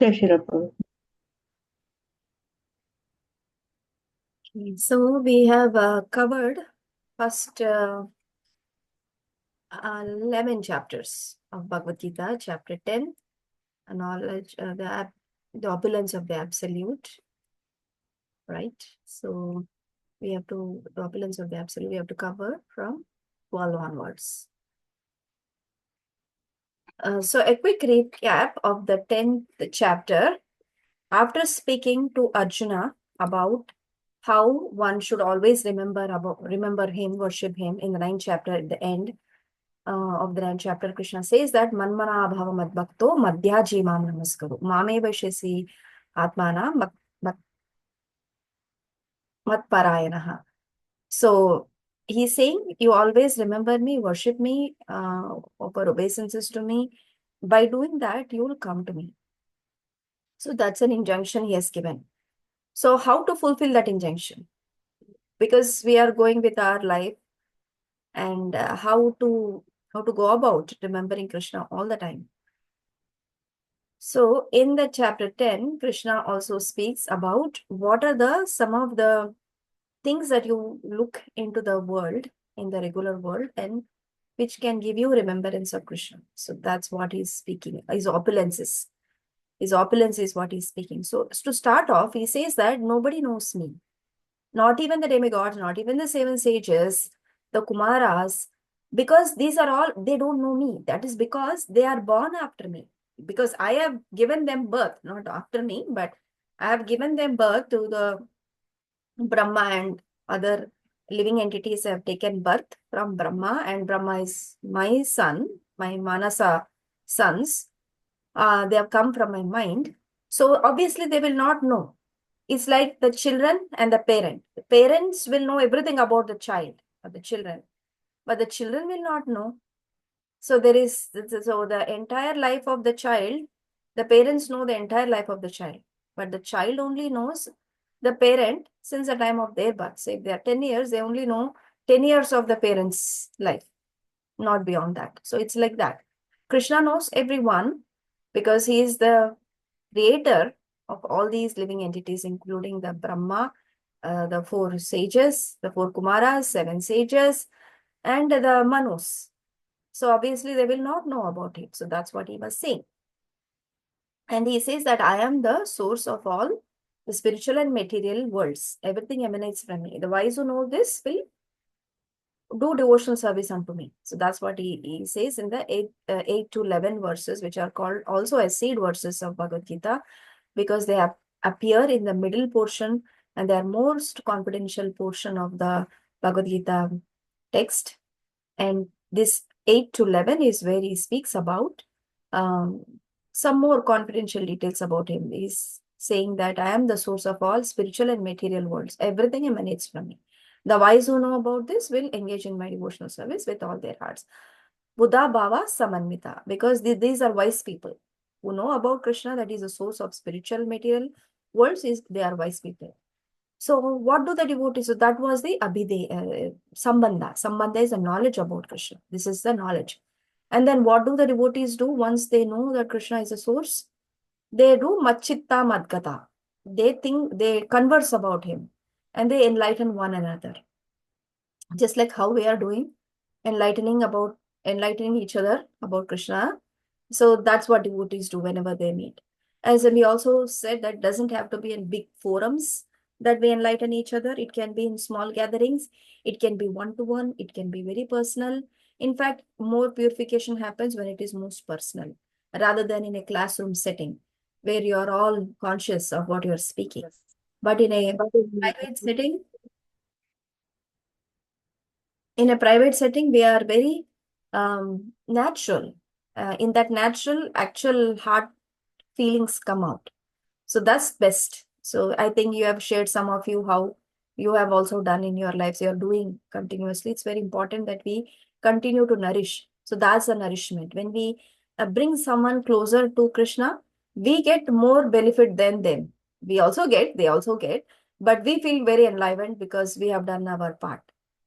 Jai Shri Ram. So we have covered first 11 chapters of Bhagavad Gita, chapter 10, knowledge, the opulence of the absolute, right? So we have to, the opulence of the absolute, we have to cover from 12 onwards. So a quick recap of the 10th chapter. After speaking to Arjuna about how one should always remember him, worship him in the 9th chapter at the end, of the 9th chapter, Krishna says that Manmana Bhava Madbhakto Madhyaji Mam Namaskaru. Mame Vaishesi Atmana Matparayanaha. So he's saying, you always remember me, worship me, offer obeisances to me. By doing that, you will come to me. So that's an injunction he has given. So how to fulfill that injunction? Because we are going with our life, and how to go about remembering Krishna all the time. So in the chapter 10, Krishna also speaks about what are some of the things that you look into the world, in the regular world, and which can give you remembrance of Krishna. So that's what he's speaking. His opulence is what he's speaking. So to start off, he says that nobody knows me. Not even the demigods, not even the seven sages, the Kumaras, because these are all, they don't know me. That is because they are born after me. Because I have given them birth, not after me, but I have given them birth to the Brahma, and other living entities have taken birth from Brahma, and Brahma is my son, my Manasa sons. They have come from my mind. So obviously they will not know. It's like the children and the parent. The parents will know everything about the child or the children, but the children will not know. So the entire life of the child, the parents know the entire life of the child, but the child only knows the parent since the time of their birth. So if they are 10 years, they only know 10 years of the parent's life, not beyond that. So it's like that. Krishna knows everyone because he is the creator of all these living entities, including the Brahma, the four sages, the four Kumaras, seven sages, and the Manus. So obviously they will not know about it. So that's what he was saying. And he says that I am the source of all the spiritual and material worlds. Everything emanates from me. The wise who know this will do devotional service unto me. So that's what he says in the 8 to 11 verses, which are called also as seed verses of Bhagavad Gita, because they appear in the middle portion and they are most confidential portion of the Bhagavad Gita text. And this 8 to 11 is where he speaks about some more confidential details about him. He's saying that I am the source of all spiritual and material worlds. Everything emanates from me. The wise who know about this will engage in my devotional service with all their hearts. Buddha Bhava Samanmita, because these are wise people who know about Krishna, that is the source of spiritual material worlds, they are wise people. So what do the devotees? So that was the Sambandha. Sambandha is the knowledge about Krishna. This is the knowledge. And then what do the devotees do once they know that Krishna is a source? They do Machitta Madgata. They converse about him and they enlighten one another. Just like how we are doing, enlightening each other about Krishna. So that's what devotees do whenever they meet. As we also said, that doesn't have to be in big forums that we enlighten each other. It can be in small gatherings. It can be one-to-one. It can be very personal. In fact, more purification happens when it is most personal, rather than in a classroom setting where you are all conscious of what you're speaking. But in a private setting, we are very natural. In that natural, actual heart feelings come out. So that's best. So I think you have shared, some of you, how you have also done in your lives. You're doing continuously. It's very important that we continue to nourish. So that's the nourishment. When we bring someone closer to Krishna, we get more benefit than them. They also get, but we feel very enlivened because we have done our part.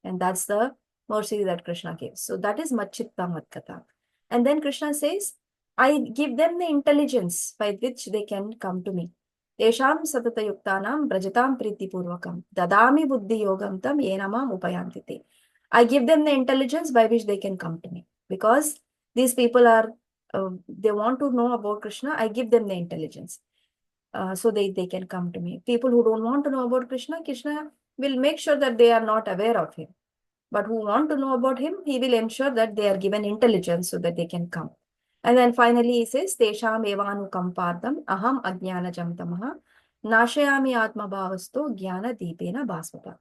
And that's the mercy that Krishna gives. So that is Machitta Madkata. And then Krishna says, I give them the intelligence by which they can come to me. Tesham satata yuktanam brajatam priti purvakam dadami buddhi yogam tam yenamam upayantite. I give them the intelligence by which they can come to me. Because these people are, they want to know about Krishna, I give them the intelligence. So they can come to me. People who don't want to know about Krishna, Krishna will make sure that they are not aware of him. But who want to know about him, he will ensure that they are given intelligence so that they can come. And then finally he says, Tesham evanu kampardam aham ajnana jamtamaha nashayami atma bhavasto jnana deepena bhasvata.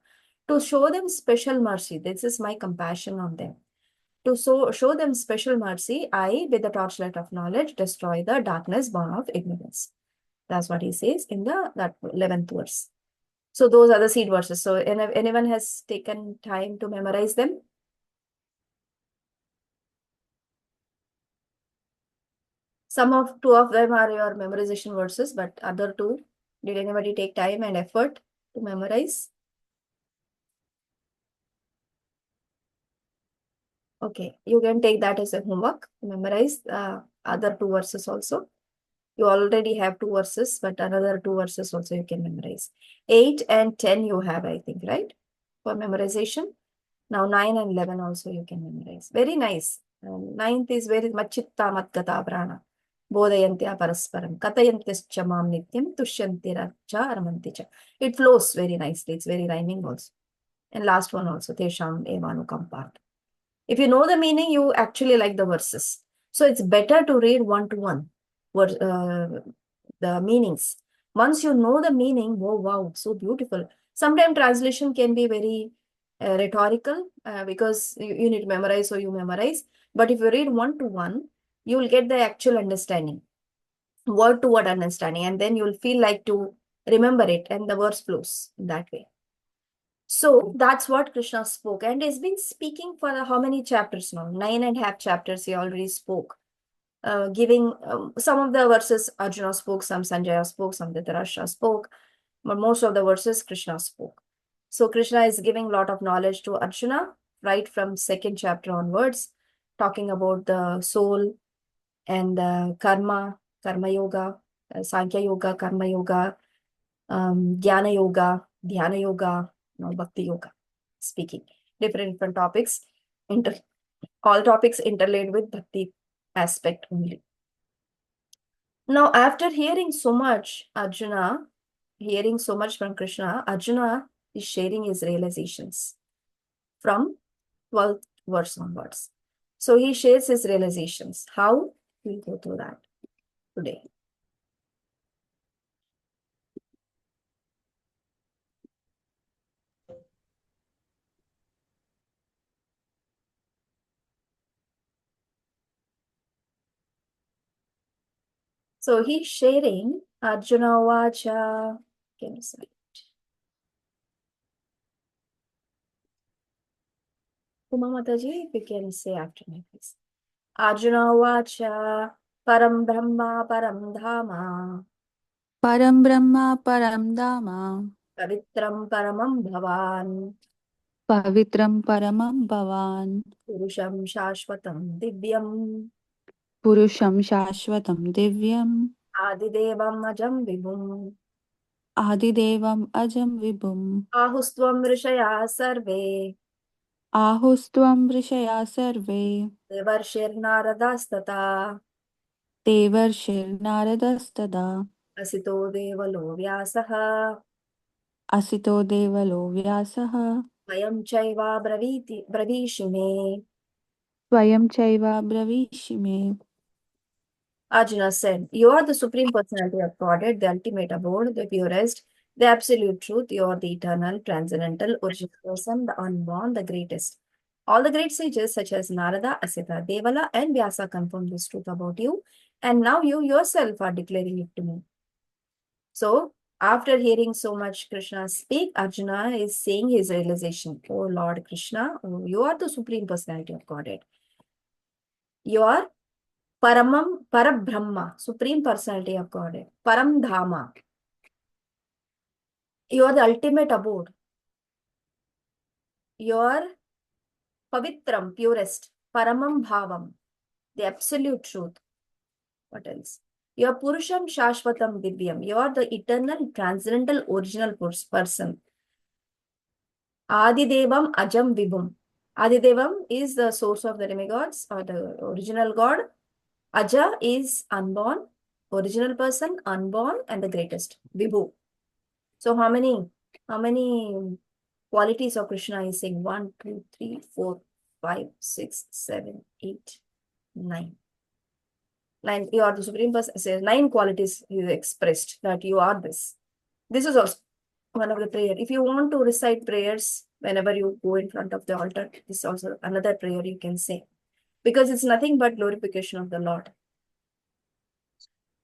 To show them special mercy, this is my compassion on them. To show them special mercy, I, with the torchlight of knowledge, destroy the darkness born of ignorance. That's what he says in that 11th verse. So those are the seed verses. So anyone has taken time to memorize them? Two of them are your memorization verses, but other two, did anybody take time and effort to memorize? Okay, you can take that as a homework, memorize other two verses also. You already have two verses, but another two verses also you can memorize. 8 and 10 you have, I think, right? For memorization. Now 9 and 11 also you can memorize. Very nice. Ninth is very machitta matgata prana. Bodhayantya parasparam. Katayantischa mam nityam tushyantira cha aramanti cha. It flows very nicely. It's very rhyming also. And last one also. Tesham evanu kampart. If you know the meaning, you actually like the verses. So it's better to read one to one the meanings. Once you know the meaning, oh wow, so beautiful. Sometimes translation can be very rhetorical because you need to memorize, so you memorize. But if you read one to one, you will get the actual understanding, word to word understanding, and then you'll feel like to remember it, and the verse flows in that way. So that's what Krishna spoke, and he's been speaking for how many chapters now? 9.5 chapters he already spoke. Giving some of the verses Arjuna spoke, some Sanjaya spoke, some Dhritarashtra spoke, but most of the verses Krishna spoke. So Krishna is giving a lot of knowledge to Arjuna right from second chapter onwards, talking about the soul and the karma yoga, Sankhya yoga, karma yoga, jnana yoga, dhyana yoga, bhakti yoga, speaking different topics, all topics interlaid with bhakti aspect only. Now, after hearing so much, hearing so much from Krishna, Arjuna is sharing his realizations from 12th verse onwards. So he shares his realizations. How? We'll go through that today. So he's sharing Arjuna Vacha. Can you say? Uma Mataji, if you can say after me, please. Arjuna Vacha Param Brahma Param Dhama Param Brahma Param Dhamma Pavitram Paramam Bhavan Pavitram Paramam Bhavan Purusham Shashvatam Divyam Purusham Shashvatam Divyam Adidevam Ajam Vibhum Adidevam Ajam Vibhum Ahustvam Rishaya Sarve Ahustvam Vrishaya Sarve Devarshir Naradastata Devarshir Naradastada Asito Devalo Vyasaha Asito Devalo Vyasaha Vayam Chaiva Bravishime. Swayam Chaiva Bravishime. Arjuna said, You are the Supreme Personality of Godhead, the ultimate abode, the purest, the absolute truth. You are the eternal, transcendental, original person, the unborn, the greatest. All the great sages such as Narada, Asita, Devala, and Vyasa confirm this truth about you, and now you yourself are declaring it to me. So, after hearing so much Krishna speak, Arjuna is saying his realization. Oh Lord Krishna, you are the Supreme Personality of Godhead. You are Parabrahma, Supreme Personality of Godhead. Param Dhama. You are the ultimate abode. You are Pavitram, purest. Paramam Bhavam, the absolute truth. What else? You are Purusham Shashvatam Divyam. You are the eternal, transcendental, original person. Adidevam Ajam Vibhum. Adidevam is the source of the demigods or the original god. Aja is unborn, original person, unborn, and the greatest. Vibhu. So how many qualities of Krishna is saying? 1, 2, 3, 4, 5, 6, 7, 8, 9. 9, you are the Supreme Person. Says 9 qualities you expressed that you are this. This is also one of the prayer. If you want to recite prayers whenever you go in front of the altar, this is also another prayer you can say. Because it's nothing but glorification of the Lord.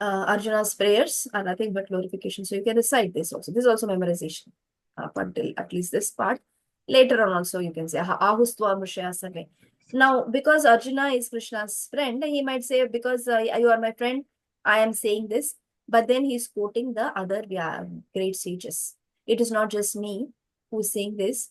Arjuna's prayers are nothing but glorification. So you can recite this also. This is also memorization up until at least this part. Later on also you can say, Ahustva Mushya Sarve. Now, because Arjuna is Krishna's friend, he might say, because you are my friend, I am saying this. But then he's quoting the other great sages. It is not just me who's saying this.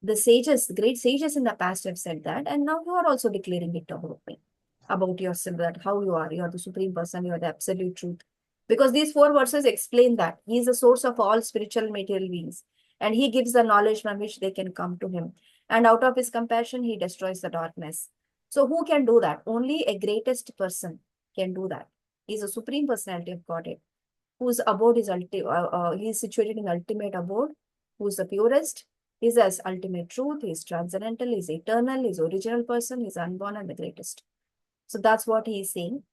The sages, the great sages in the past have said that. And now you are also declaring it about me, about yourself, that how you are the supreme person, you are the absolute truth. Because these 4 verses explain that he is the source of all spiritual material beings, and he gives the knowledge from which they can come to him, and out of his compassion he destroys the darkness. So who can do that? Only a greatest person can do that. He is a supreme personality of Godhead, whose abode is he is situated in ultimate abode, who is the purest. He is as ultimate truth, he is transcendental, he is eternal, he is original person, he is unborn and the greatest. So that's what he is saying,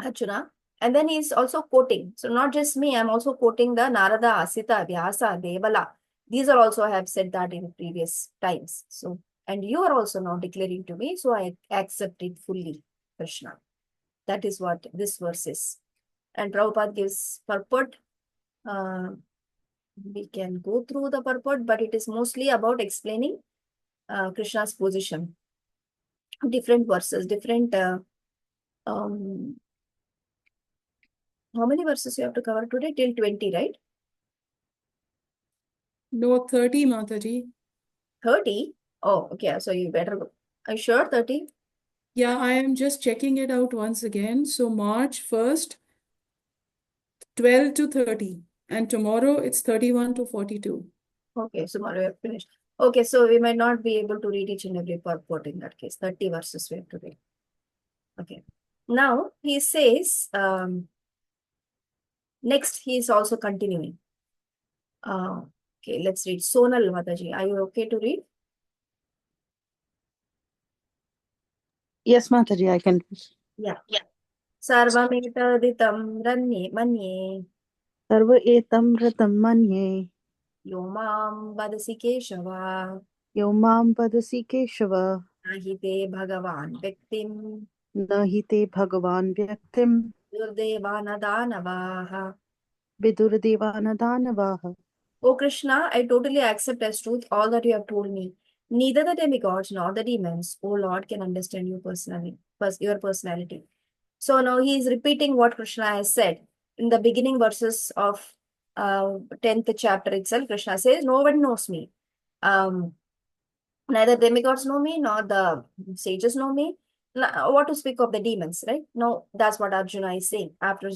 Arjuna. And then he's also quoting. So not just me, I'm also quoting the Narada, Asita, Vyasa, Devala. These are also have said that in previous times. So, and you are also now declaring to me, so I accept it fully, Krishna. That is what this verse is. And Prabhupada gives purport. We can go through the purport, but it is mostly about explaining Krishna's position. Different verses, different how many verses you have to cover today? Till 20, right? No, 30, Mataji. 30? Oh, okay. So you better go. Are you sure 30? Yeah, I am just checking it out once again. So March 1st, 12 to 30. And tomorrow it's 31 to 42. Okay, so tomorrow we have finished. Okay, so we might not be able to read each and every purport in that case. 30 verses we have to read. Okay. Now he says, next he is also continuing. Okay, let's read. Sonal Mataji, are you okay to read? Yes, Mataji, I can. Yeah. Sarvameta manye Sarva etam ratam manye yomam vadasi keshava yomam padasi keshava nahi te bhagavan vyaktim nahi te bhagavan vyaktim durdevanadhanavaha. vidurdevanadanavaha. O Krishna, I totally accept as truth all that you have told me. Neither the demigods nor the demons, O Lord, can understand you personally, your personality. So now he is repeating what Krishna has said in the beginning verses of 10th chapter itself. Krishna says, no one knows me. Neither demigods know me, nor the sages know me. What to speak of the demons, right? No, that's what Arjuna is saying. After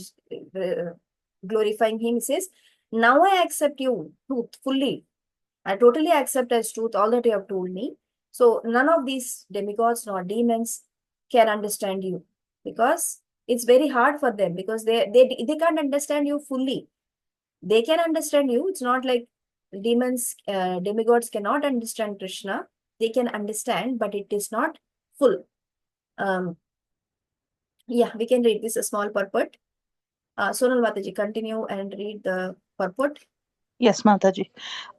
glorifying him, he says, now I accept you truth fully. I totally accept as truth all that you have told me. So none of these demigods nor demons can understand you, because it's very hard for them, because they can't understand you fully. They can understand you. It's not like demigods cannot understand Krishna. They can understand, but it is not full. Yeah, we can read this a small purport. Sonal Mataji, continue and read the purport. Yes, Mataji.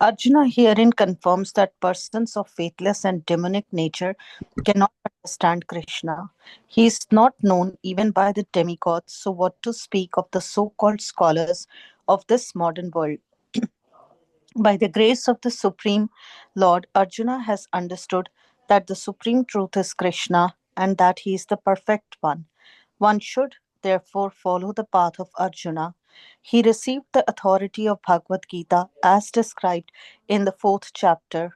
Arjuna herein confirms that persons of faithless and demonic nature cannot understand Krishna. He is not known even by the demigods, so what to speak of the so called scholars of this modern world? By the grace of the Supreme Lord, Arjuna has understood that the supreme truth is Krishna and that he is the perfect one. One should therefore follow the path of Arjuna. He received the authority of Bhagavad Gita as described in the 4th chapter.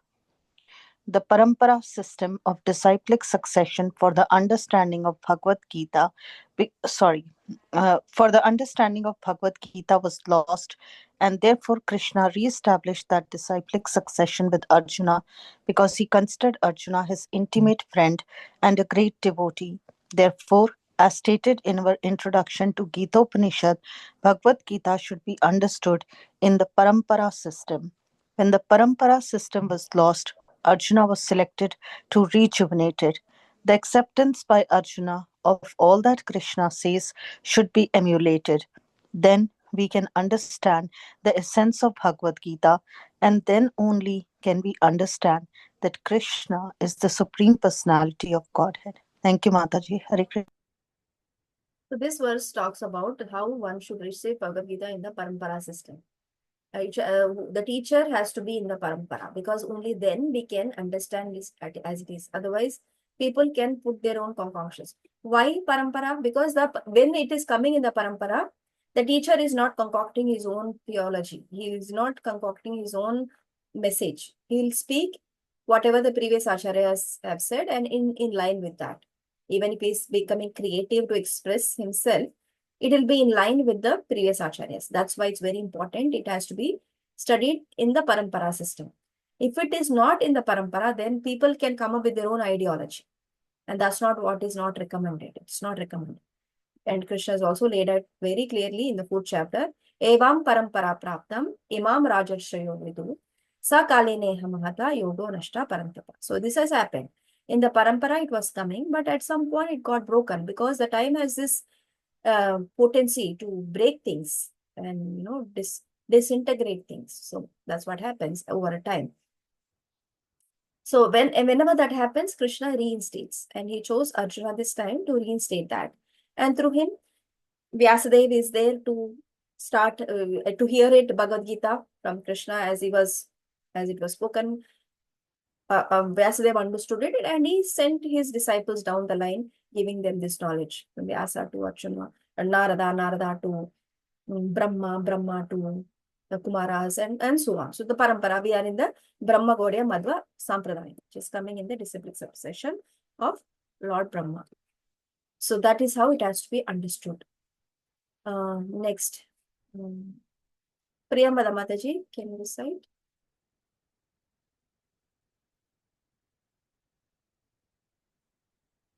The parampara system of disciplic succession for the understanding of Bhagavad Gita, for the understanding of Bhagavad Gita was lost, and therefore Krishna re-established that disciplic succession with Arjuna because he considered Arjuna his intimate friend and a great devotee. Therefore, as stated in our introduction to Gita Upanishad, Bhagavad Gita should be understood in the parampara system. When the parampara system was lost, Arjuna was selected to rejuvenate it. The acceptance by Arjuna of all that Krishna says should be emulated. Then we can understand the essence of Bhagavad Gita, and then only can we understand that Krishna is the Supreme Personality of Godhead. Thank you, Mataji. Hare Krishna. So this verse talks about how one should receive Bhagavad Gita in the parampara system. The teacher has to be in the parampara, because only then we can understand this as it is. Otherwise, people can put their own concoctions. Why parampara? Because when it is coming in the parampara, the teacher is not concocting his own theology. He is not concocting his own message. He will speak whatever the previous acharyas have said, and in line with that. Even if he is becoming creative to express himself, it will be in line with the previous acharyas. That's why it's very important. It has to be studied in the parampara system. If it is not in the parampara, then people can come up with their own ideology. And that's not what is not recommended. It's not recommended. And Krishna has also laid out very clearly in the 4th chapter, Evam parampara praptam imam rajarshrayo vidu sa kalineha mahata yogo nashta parantapa. So this has happened. In the parampara, it was coming, but at some point it got broken, because the time has this potency to break things and disintegrate things. So that's what happens over a time. So whenever that happens, Krishna reinstates, and he chose Arjuna this time to reinstate that. And through him, Vyasadeva is there to start to hear it, Bhagavad Gita from Krishna as it was spoken. Vyasadeva understood it, and he sent his disciples down the line, giving them this knowledge. From Vyasa to Arjuna, and Narada to Brahma to the Kumaras, and so on. So the parampara, we are in the Brahma Gaudiya Madhva Sampradaya, which is coming in the disciplic succession of Lord Brahma. So that is how it has to be understood. Next. Priyambada Mataji, can you recite?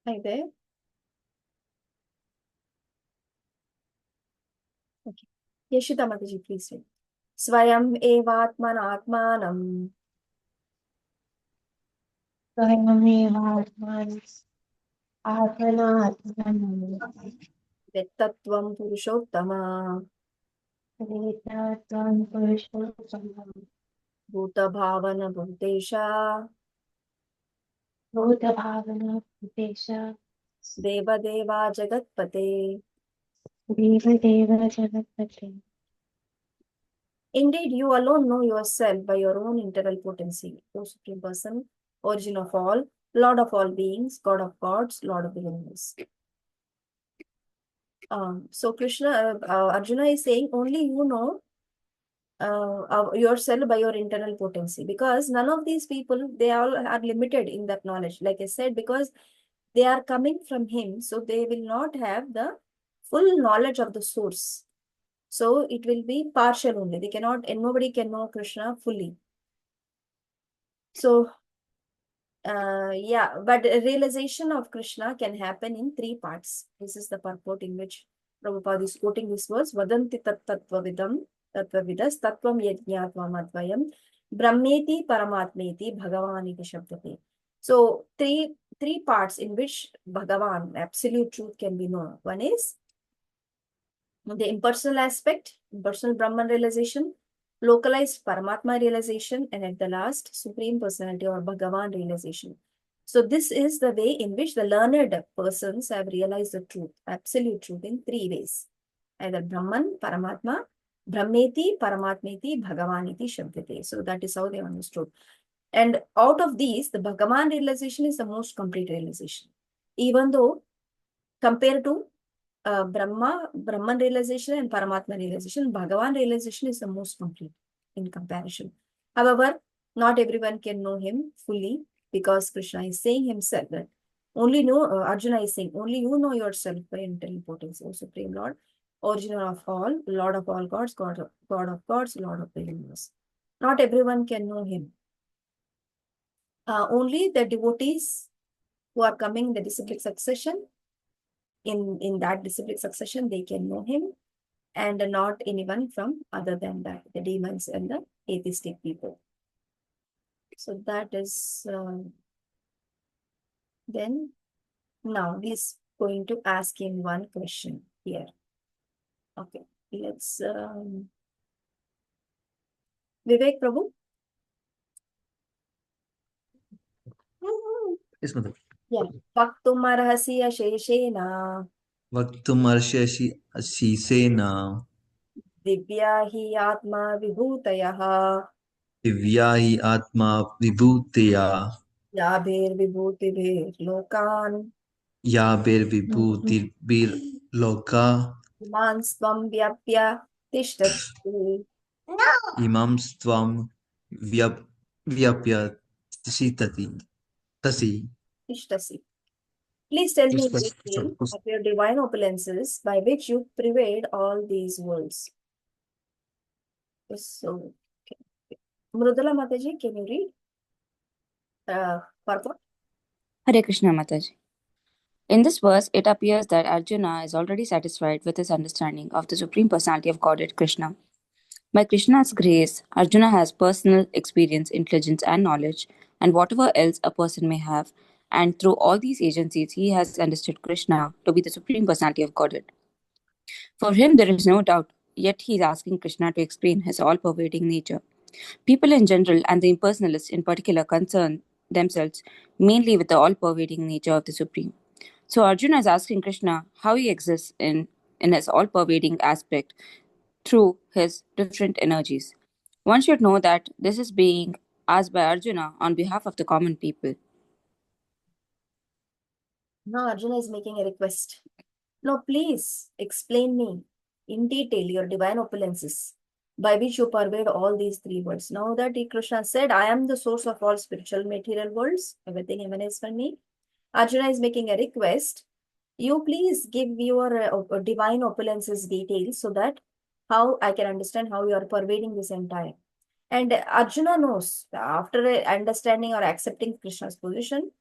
Are you there? Okay. Yashita Mataji, please read. Swayam evatmanatmanam vettattvam purushottama bhuta bhavana bhutesha deva deva jagatpate. Indeed, you alone know yourself by your own internal potency, O Supreme Person, origin of all, Lord of all beings, God of gods, Lord of the universe. So Krishna, Arjuna is saying only you know yourself by your internal potency, because none of these people, they all are limited in that knowledge. Like I said, because they are coming from him, so they will not have the full knowledge of the source. So it will be partial only. They cannot, and nobody can know Krishna fully. So, but realization of Krishna can happen in 3 parts. This is the purport in which Prabhupada is quoting this verse. Vadanti tat tattvavidam tattvavidas tattvam yajñatvam advayam brahmeti paramatmeti bhagavaniti shabdate. So, three parts in which Bhagavan, absolute truth, can be known. One is the impersonal aspect, impersonal Brahman realization, localized Paramatma realization, and at the last, Supreme Personality or Bhagavan realization. So this is the way in which the learned persons have realized the truth, absolute truth, in 3 ways. Either Brahman, Paramatma, Brahmeti, Paramatmeti, Bhagavaniti Shabdate. So that is how they understood. And out of these, the Bhagavan realization is the most complete realization. Even though compared to Brahman realization and Paramatma realization, Bhagavan realization is the most complete in comparison. However, not everyone can know him fully. because Krishna is saying himself that only know, Arjuna is saying, only you know yourself by entering potency, O Supreme Lord, origin of all, Lord of all gods, God of gods, Lord of the universe. Not everyone can know him. Only the devotees who are coming in the disciplic succession, in that disciplic succession, they can know him, and not anyone from other than that, the demons and the atheistic people. So that is, then now he's going to ask him one question here. Okay, let's, Vivek Prabhu. Yes, mother. Yeah. Vaktumarhasi asheshena Vaktumarshasi ashisena divya hi atma vibhutayaha divya hi atma vibhuteya yabhir vibhutibhir lokan yabir vibhutir loka iman svam vyapya tishtati. imam stvam vyapya tasi. Tishtasi. Please tell me in Sorry. detail of your divine opulences by which you pervade all these worlds. So, okay. Mrudula Mataji, can you read? Purport? Hare Krishna Mataji. In this verse, it appears that Arjuna is already satisfied with his understanding of the Supreme Personality of Godhead Krishna. By Krishna's grace, Arjuna has personal experience, intelligence, and knowledge, and whatever else a person may have, and through all these agencies, he has understood Krishna to be the Supreme Personality of Godhead. For him, there is no doubt, yet he is asking Krishna to explain his all pervading nature. People in general and the impersonalists in particular concern themselves mainly with the all pervading nature of the Supreme. So Arjuna is asking Krishna how he exists in his all pervading aspect through his different energies. One should know that this is being asked by Arjuna on behalf of the common people. Now Arjuna is making a request. Now please explain me in detail your divine opulences by which you pervade all these three worlds. Now that Krishna said, I am the source of all spiritual material worlds, everything emanates from me. Arjuna is making a request. You please give your divine opulences details so that how I can understand how you are pervading this entire. And Arjuna knows, after understanding or accepting Krishna's position,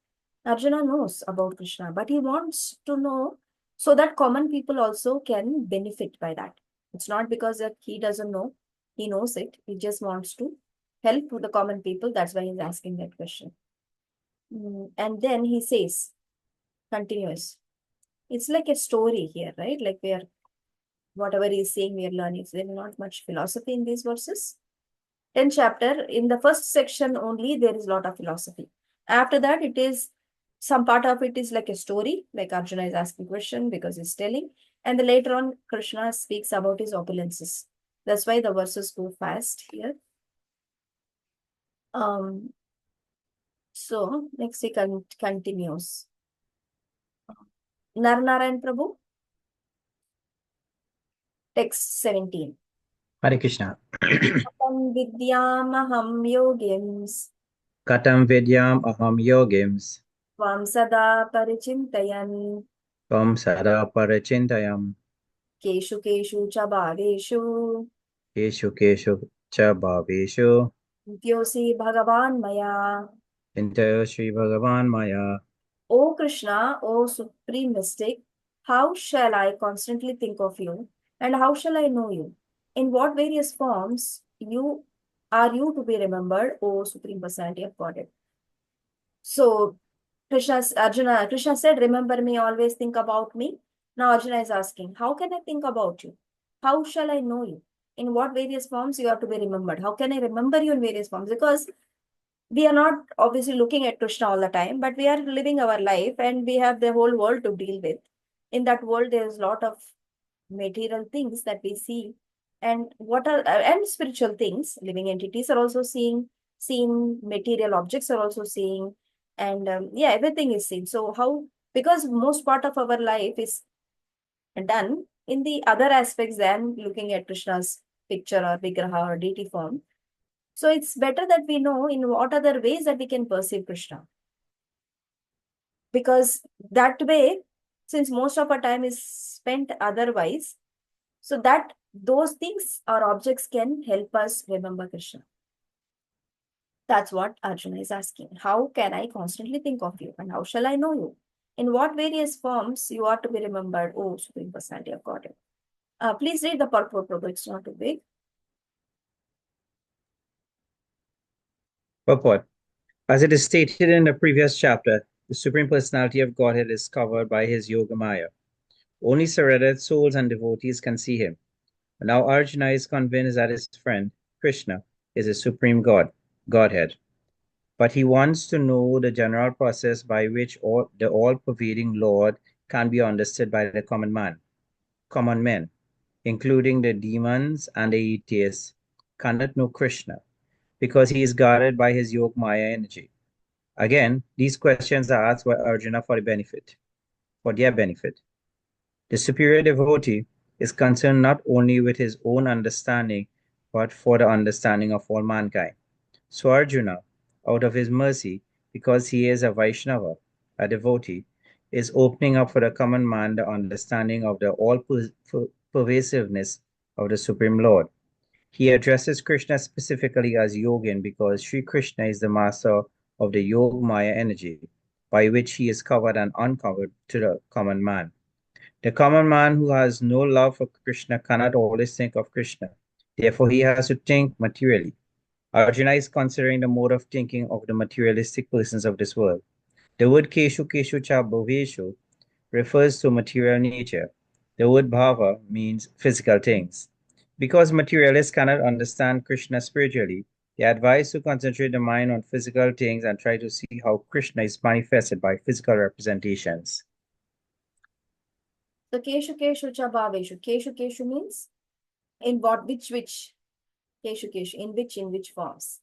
Arjuna knows about Krishna, but he wants to know so that common people also can benefit by that. It's not because that he doesn't know, he knows it. He just wants to help the common people. That's why he's asking that question. And then he says, continuous. It's like a story here, right? Like whatever he's saying, we are learning. So there's not much philosophy in these verses. 10th chapter, in the first section only, there is a lot of philosophy. After that, it is, some part of it is like a story, like Arjuna is asking question because he's telling. And then later on, Krishna speaks about his opulences. That's why the verses go fast here. So, next he continues. Narnarayan Prabhu, text 17. Hare Krishna. Katam vidyamaham yogims Katam vidyam aham yogims tvam sada parichintayan tvam sada parachintayam keshu keshu cha bhaveshu keshu keshu cha bhaveshu Dyosi Bhagavan Maya. Chintayo Shri Bhagavan Maya. O Krishna, O Supreme Mystic, how shall I constantly think of you, and how shall I know you? In what various forms are you to be remembered, O Supreme Personality of Godhead? So Krishna said, remember me, always think about me. Now Arjuna is asking, how can I think about you? How shall I know you? In what various forms you are to be remembered? How can I remember you in various forms? Because we are not obviously looking at Krishna all the time, but we are living our life and we have the whole world to deal with. In that world, there is a lot of material things that we see, and and spiritual things. Living entities are also seen. Material objects are also seeing, and everything is seen. So how? Because most part of our life is done in the other aspects than looking at Krishna's picture or vigraha or deity form. So it's better that we know in what other ways that we can perceive Krishna. because that way, since most of our time is spent otherwise, so that those things or objects can help us remember Krishna. That's what Arjuna is asking. How can I constantly think of you, and how shall I know you? In what various forms you are to be remembered, O Supreme Personality of Godhead? Please read the purport, Prabhu. It's not too big. Purport. As it is stated in the previous chapter, the Supreme Personality of Godhead is covered by his Yogamaya. Only surrendered souls and devotees can see him. Now Arjuna is convinced that his friend, Krishna, is a supreme Godhead. But he wants to know the general process by which the all-pervading Lord can be understood by the common men, including the demons and the atheists, cannot know Krishna, because he is guarded by his Yogamaya energy. Again, these questions are asked by Arjuna for their benefit. The superior devotee is concerned not only with his own understanding, but for the understanding of all mankind. So Arjuna, out of his mercy, because he is a Vaishnava, a devotee, is opening up for the common man the understanding of the all-pervasiveness of the Supreme Lord. He addresses Krishna specifically as Yogin because Sri Krishna is the master of the Yoga Maya energy, by which he is covered and uncovered to the common man. The common man who has no love for Krishna cannot always think of Krishna. Therefore, he has to think materially. Arjuna is considering the mode of thinking of the materialistic persons of this world. The word Keshu Keshu Cha Bhaveshu refers to material nature. The word Bhava means physical things. Because materialists cannot understand Krishna spiritually, they are advised to concentrate the mind on physical things and try to see how Krishna is manifested by physical representations. So Keshu Keshu Cha Bhaveshu. Keshu Keshu means in what, which, Keshu Keshu, in which forms.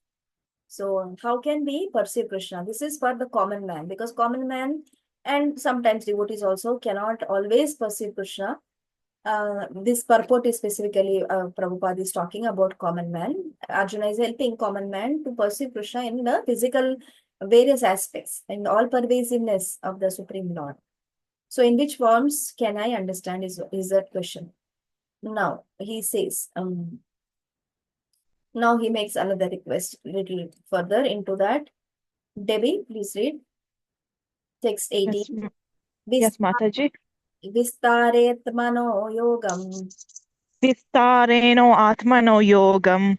So how can we perceive Krishna? This is for the common man, because common man and sometimes devotees also cannot always perceive Krishna. This purport is specifically Prabhupada is talking about common man. Arjuna is helping common man to perceive Krishna in the physical various aspects and all pervasiveness of the Supreme Lord. So in which forms can I understand is that question. Now he says, now he makes another request little further into that. Debbie, please read. Text 18. Yes, Mataji. Vistaret mano yogam. Vistareno atmano yogam.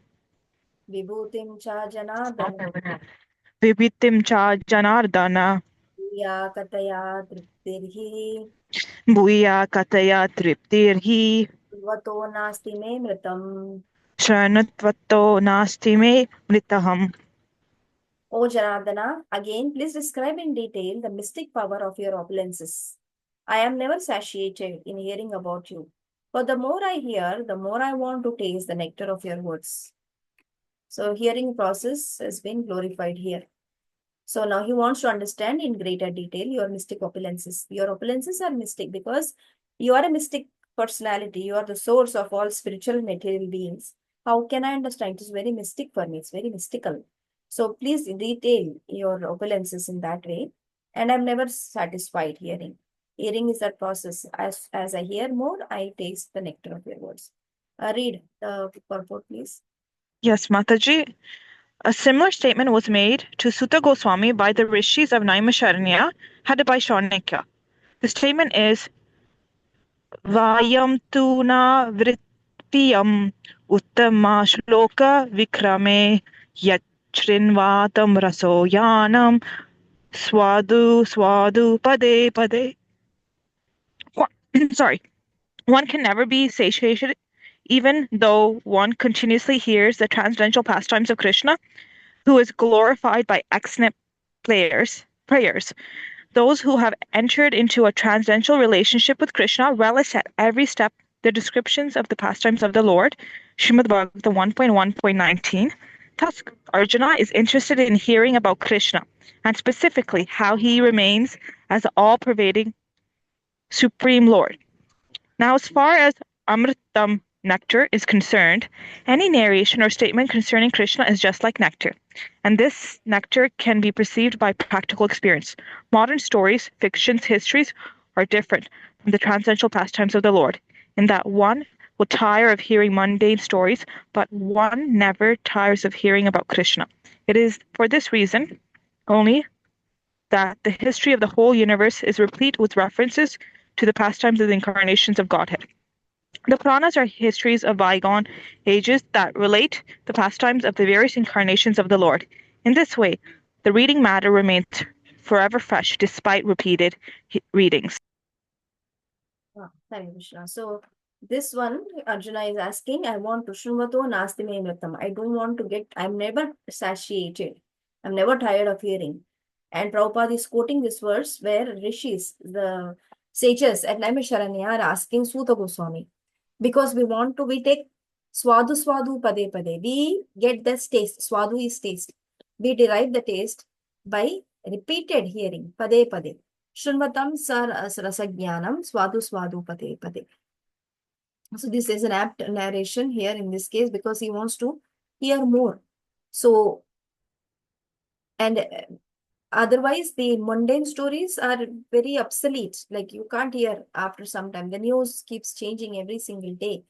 Vibhutim cha janardana. Vibhitim cha janardana. Ya kataya triptirhi. Bhuya kataya triptirhi. Vato nasti me mritam. Shranatvato nasti me mritaham. O Janardana, again, please describe in detail the mystic power of your opulences. I am never satiated in hearing about you. For the more I hear, the more I want to taste the nectar of your words. So hearing process has been glorified here. So now he wants to understand in greater detail your mystic opulences. Your opulences are mystic because you are a mystic personality. You are the source of all spiritual material beings. How can I understand? It is very mystic for me. It's very mystical. So please detail your opulences in that way. And I'm never satisfied hearing. Hearing is that process. As I hear more, I taste the nectar of your words. Read the purport, please. Yes, Mataji. A similar statement was made to Sutta Goswami by the rishis of Naimisharanya, headed by Shaunakya. The statement is Vayam tu na vrittiyam uttama shloka vikrame yachrinvatam rasoyanam swadu swadu pade pade. Sorry. One can never be satiated even though one continuously hears the transcendental pastimes of Krishna, who is glorified by excellent prayers. Those who have entered into a transcendental relationship with Krishna relish at every step the descriptions of the pastimes of the Lord, Srimad Bhagavatam 1.1.19. Thus, Arjuna is interested in hearing about Krishna, and specifically how he remains as the all-pervading Supreme Lord. Now, as far as Amritam nectar is concerned, any narration or statement concerning Krishna is just like nectar. and this nectar can be perceived by practical experience. Modern stories, fictions, histories are different from the transcendental pastimes of the Lord, in that one will tire of hearing mundane stories, but one never tires of hearing about Krishna. It is for this reason only that the history of the whole universe is replete with references to the pastimes of the incarnations of Godhead. The Puranas are histories of bygone ages that relate the pastimes of the various incarnations of the Lord. In this way, the reading matter remains forever fresh despite repeated readings. Hare Krishna. So this one, Arjuna is asking, I want to Shruvato Nasti Me Nritam. I don't want to get, I'm never satiated. I'm never tired of hearing. And Prabhupada is quoting this verse where rishis, the sages at Naimisharanya are asking Suta Goswami. Because we take swadu swadu pade pade. We get this taste. Swadu is taste. We derive the taste by repeated hearing. Pade pade. Shunvatam rasajnanam swadu swadu pade pade. So this is an apt narration here in this case because he wants to hear more. So, and otherwise the mundane stories are very obsolete. Like you can't hear after some time. The news keeps changing every single day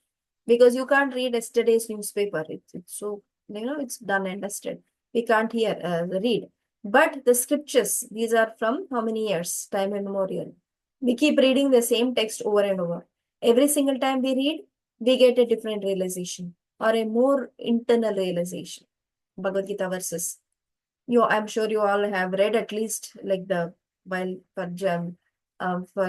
because you can't read yesterday's newspaper. It's so, it's done and dusted. We can't read. But the scriptures, these are from how many years? Time immemorial. We keep reading the same text over and over. Every single time we read, we get a different realization or a more internal realization. Bhagavad Gita verses. I'm sure you all have read at least like while for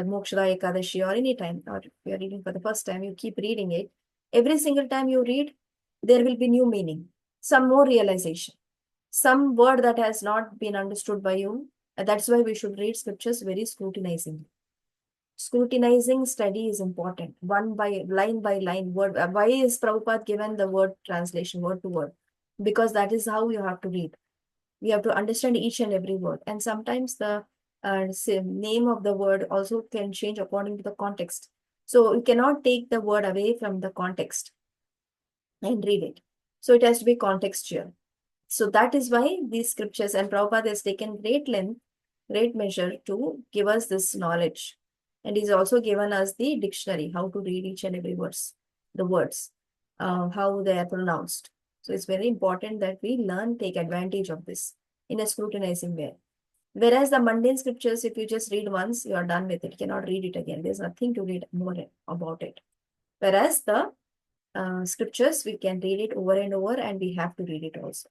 Mokshada Ekadashi or any time, or if you're reading for the first time, you keep reading it. Every single time you read, there will be new meaning, some more realization, some word that has not been understood by you. And that's why we should read scriptures very scrutinizingly. Scrutinizing study is important, by line, word. Why is Prabhupada given the word translation, word to word? Because that is how you have to read. We have to understand each and every word. And sometimes the name of the word also can change according to the context. So you cannot take the word away from the context and read it. So it has to be contextual. So that is why these scriptures, and Prabhupada has taken great length, great measure to give us this knowledge. And he's also given us the dictionary, how to read each and every words, the words, how they are pronounced. So it's very important that we learn, take advantage of this in a scrutinizing way. Whereas the mundane scriptures, if you just read once, you are done with it. You cannot read it again. There's nothing to read more about it. Whereas the scriptures, we can read it over and over and we have to read it also.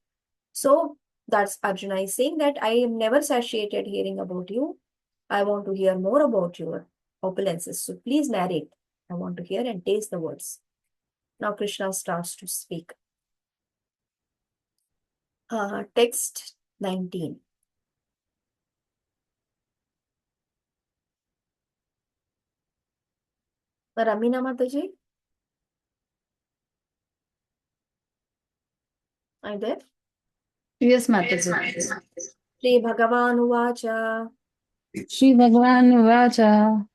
So that's Arjuna is saying that I am never satiated hearing about you. I want to hear more about your opulences. So please narrate. I want to hear and taste the words. Now Krishna starts to speak. Text 19. Ramina Mataji? Are you there? Yes, Mataji. Shri Bhagavan Uvacha Shri Bhagavan Vacha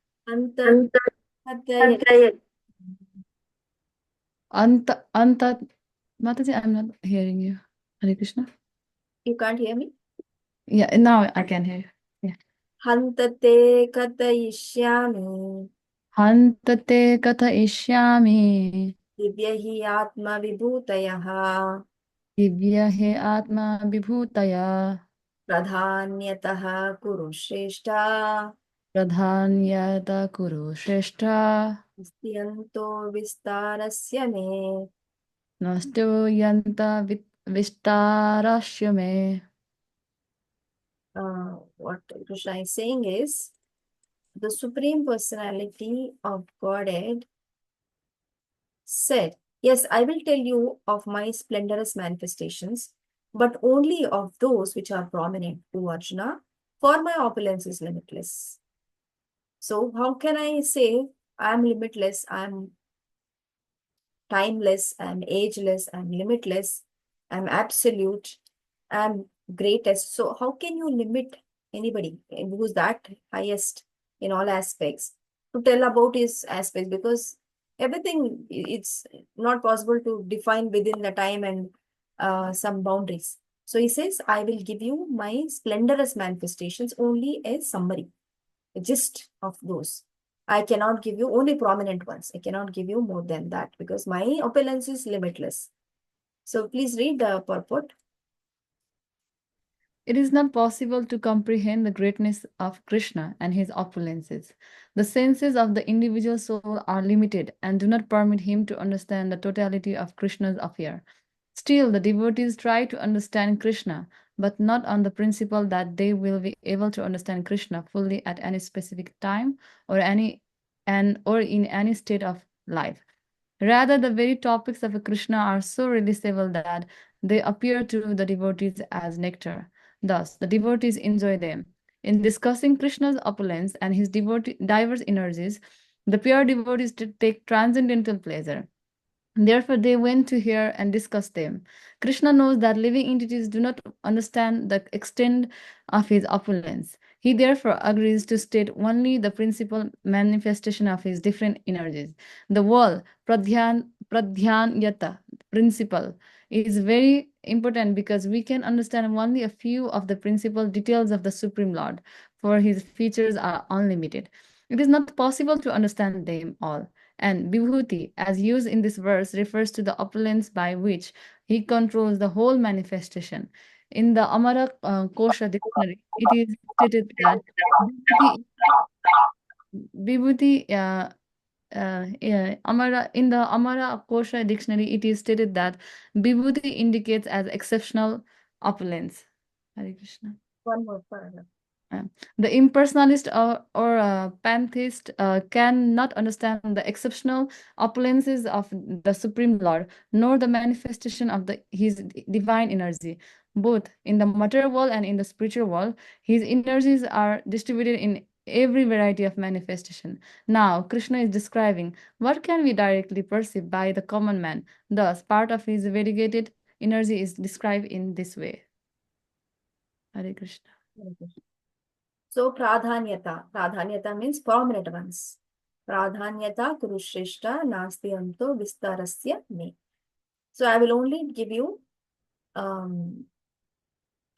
Anta Anta Mataji, I'm not hearing you. Hare Krishna. You can't hear me? Yeah, now I can hear you. Yeah. Hantate Katayishyami Hantate Katha Ishyami Divyahi Atma Vibhutayaha Divya He Atma Vibhutaya Pradhanyataha Kuru Shrestha Pradhanyata Kuru Shrestha Astyanto Vistarasya Me. Nasto Yanta Vistarasya Me. What Krishna is saying is, the Supreme Personality of Godhead said, yes, I will tell you of my splendorous manifestations, but only of those which are prominent to Arjuna, for my opulence is limitless. So how can I say I am limitless, I am timeless, I am ageless, I am limitless, I am absolute, I am greatest? So how can you limit anybody who's that highest in all aspects to tell about his aspects? Because everything, it's not possible to define within the time and some boundaries. So he says, I will give you my splendorous manifestations, only a summary, a gist of those. I cannot give you only prominent ones. I cannot give you more than that because my opulence is limitless. So please read the purport. It is not possible to comprehend the greatness of Krishna and his opulences. The senses of the individual soul are limited and do not permit him to understand the totality of Krishna's affair. Still, the devotees try to understand Krishna, but not on the principle that they will be able to understand Krishna fully at any specific time or in any state of life. Rather, the very topics of Krishna are so releasable that they appear to the devotees as nectar. Thus, the devotees enjoy them. In discussing Krishna's opulence and his diverse energies, the pure devotees take transcendental pleasure. Therefore, they went to hear and discuss them. Krishna knows that living entities do not understand the extent of his opulence. He therefore agrees to state only the principal manifestation of his different energies. The word pradhyanyata, principle, is very important because we can understand only a few of the principal details of the Supreme Lord, for his features are unlimited. It is not possible to understand them all. And Vibhuti, as used in this verse, refers to the opulence by which he controls the whole manifestation. In the Amara Kosha dictionary, it is stated that Vibhuti, in the Amara Kosha dictionary, it is stated that Vibhuti indicates as exceptional opulence. Hare Krishna. One more paragraph. The impersonalist or pantheist cannot understand the exceptional opulences of the Supreme Lord, nor the manifestation of his divine energy. Both in the material world and in the spiritual world, his energies are distributed in every variety of manifestation. Now, Krishna is describing what can we directly perceive by the common man. Thus, part of his variegated energy is described in this way. Hare Krishna. So pradhanyata means prominent ones. Pradhanyata kurushreshta nasti anto vistarasya me. So I will only give you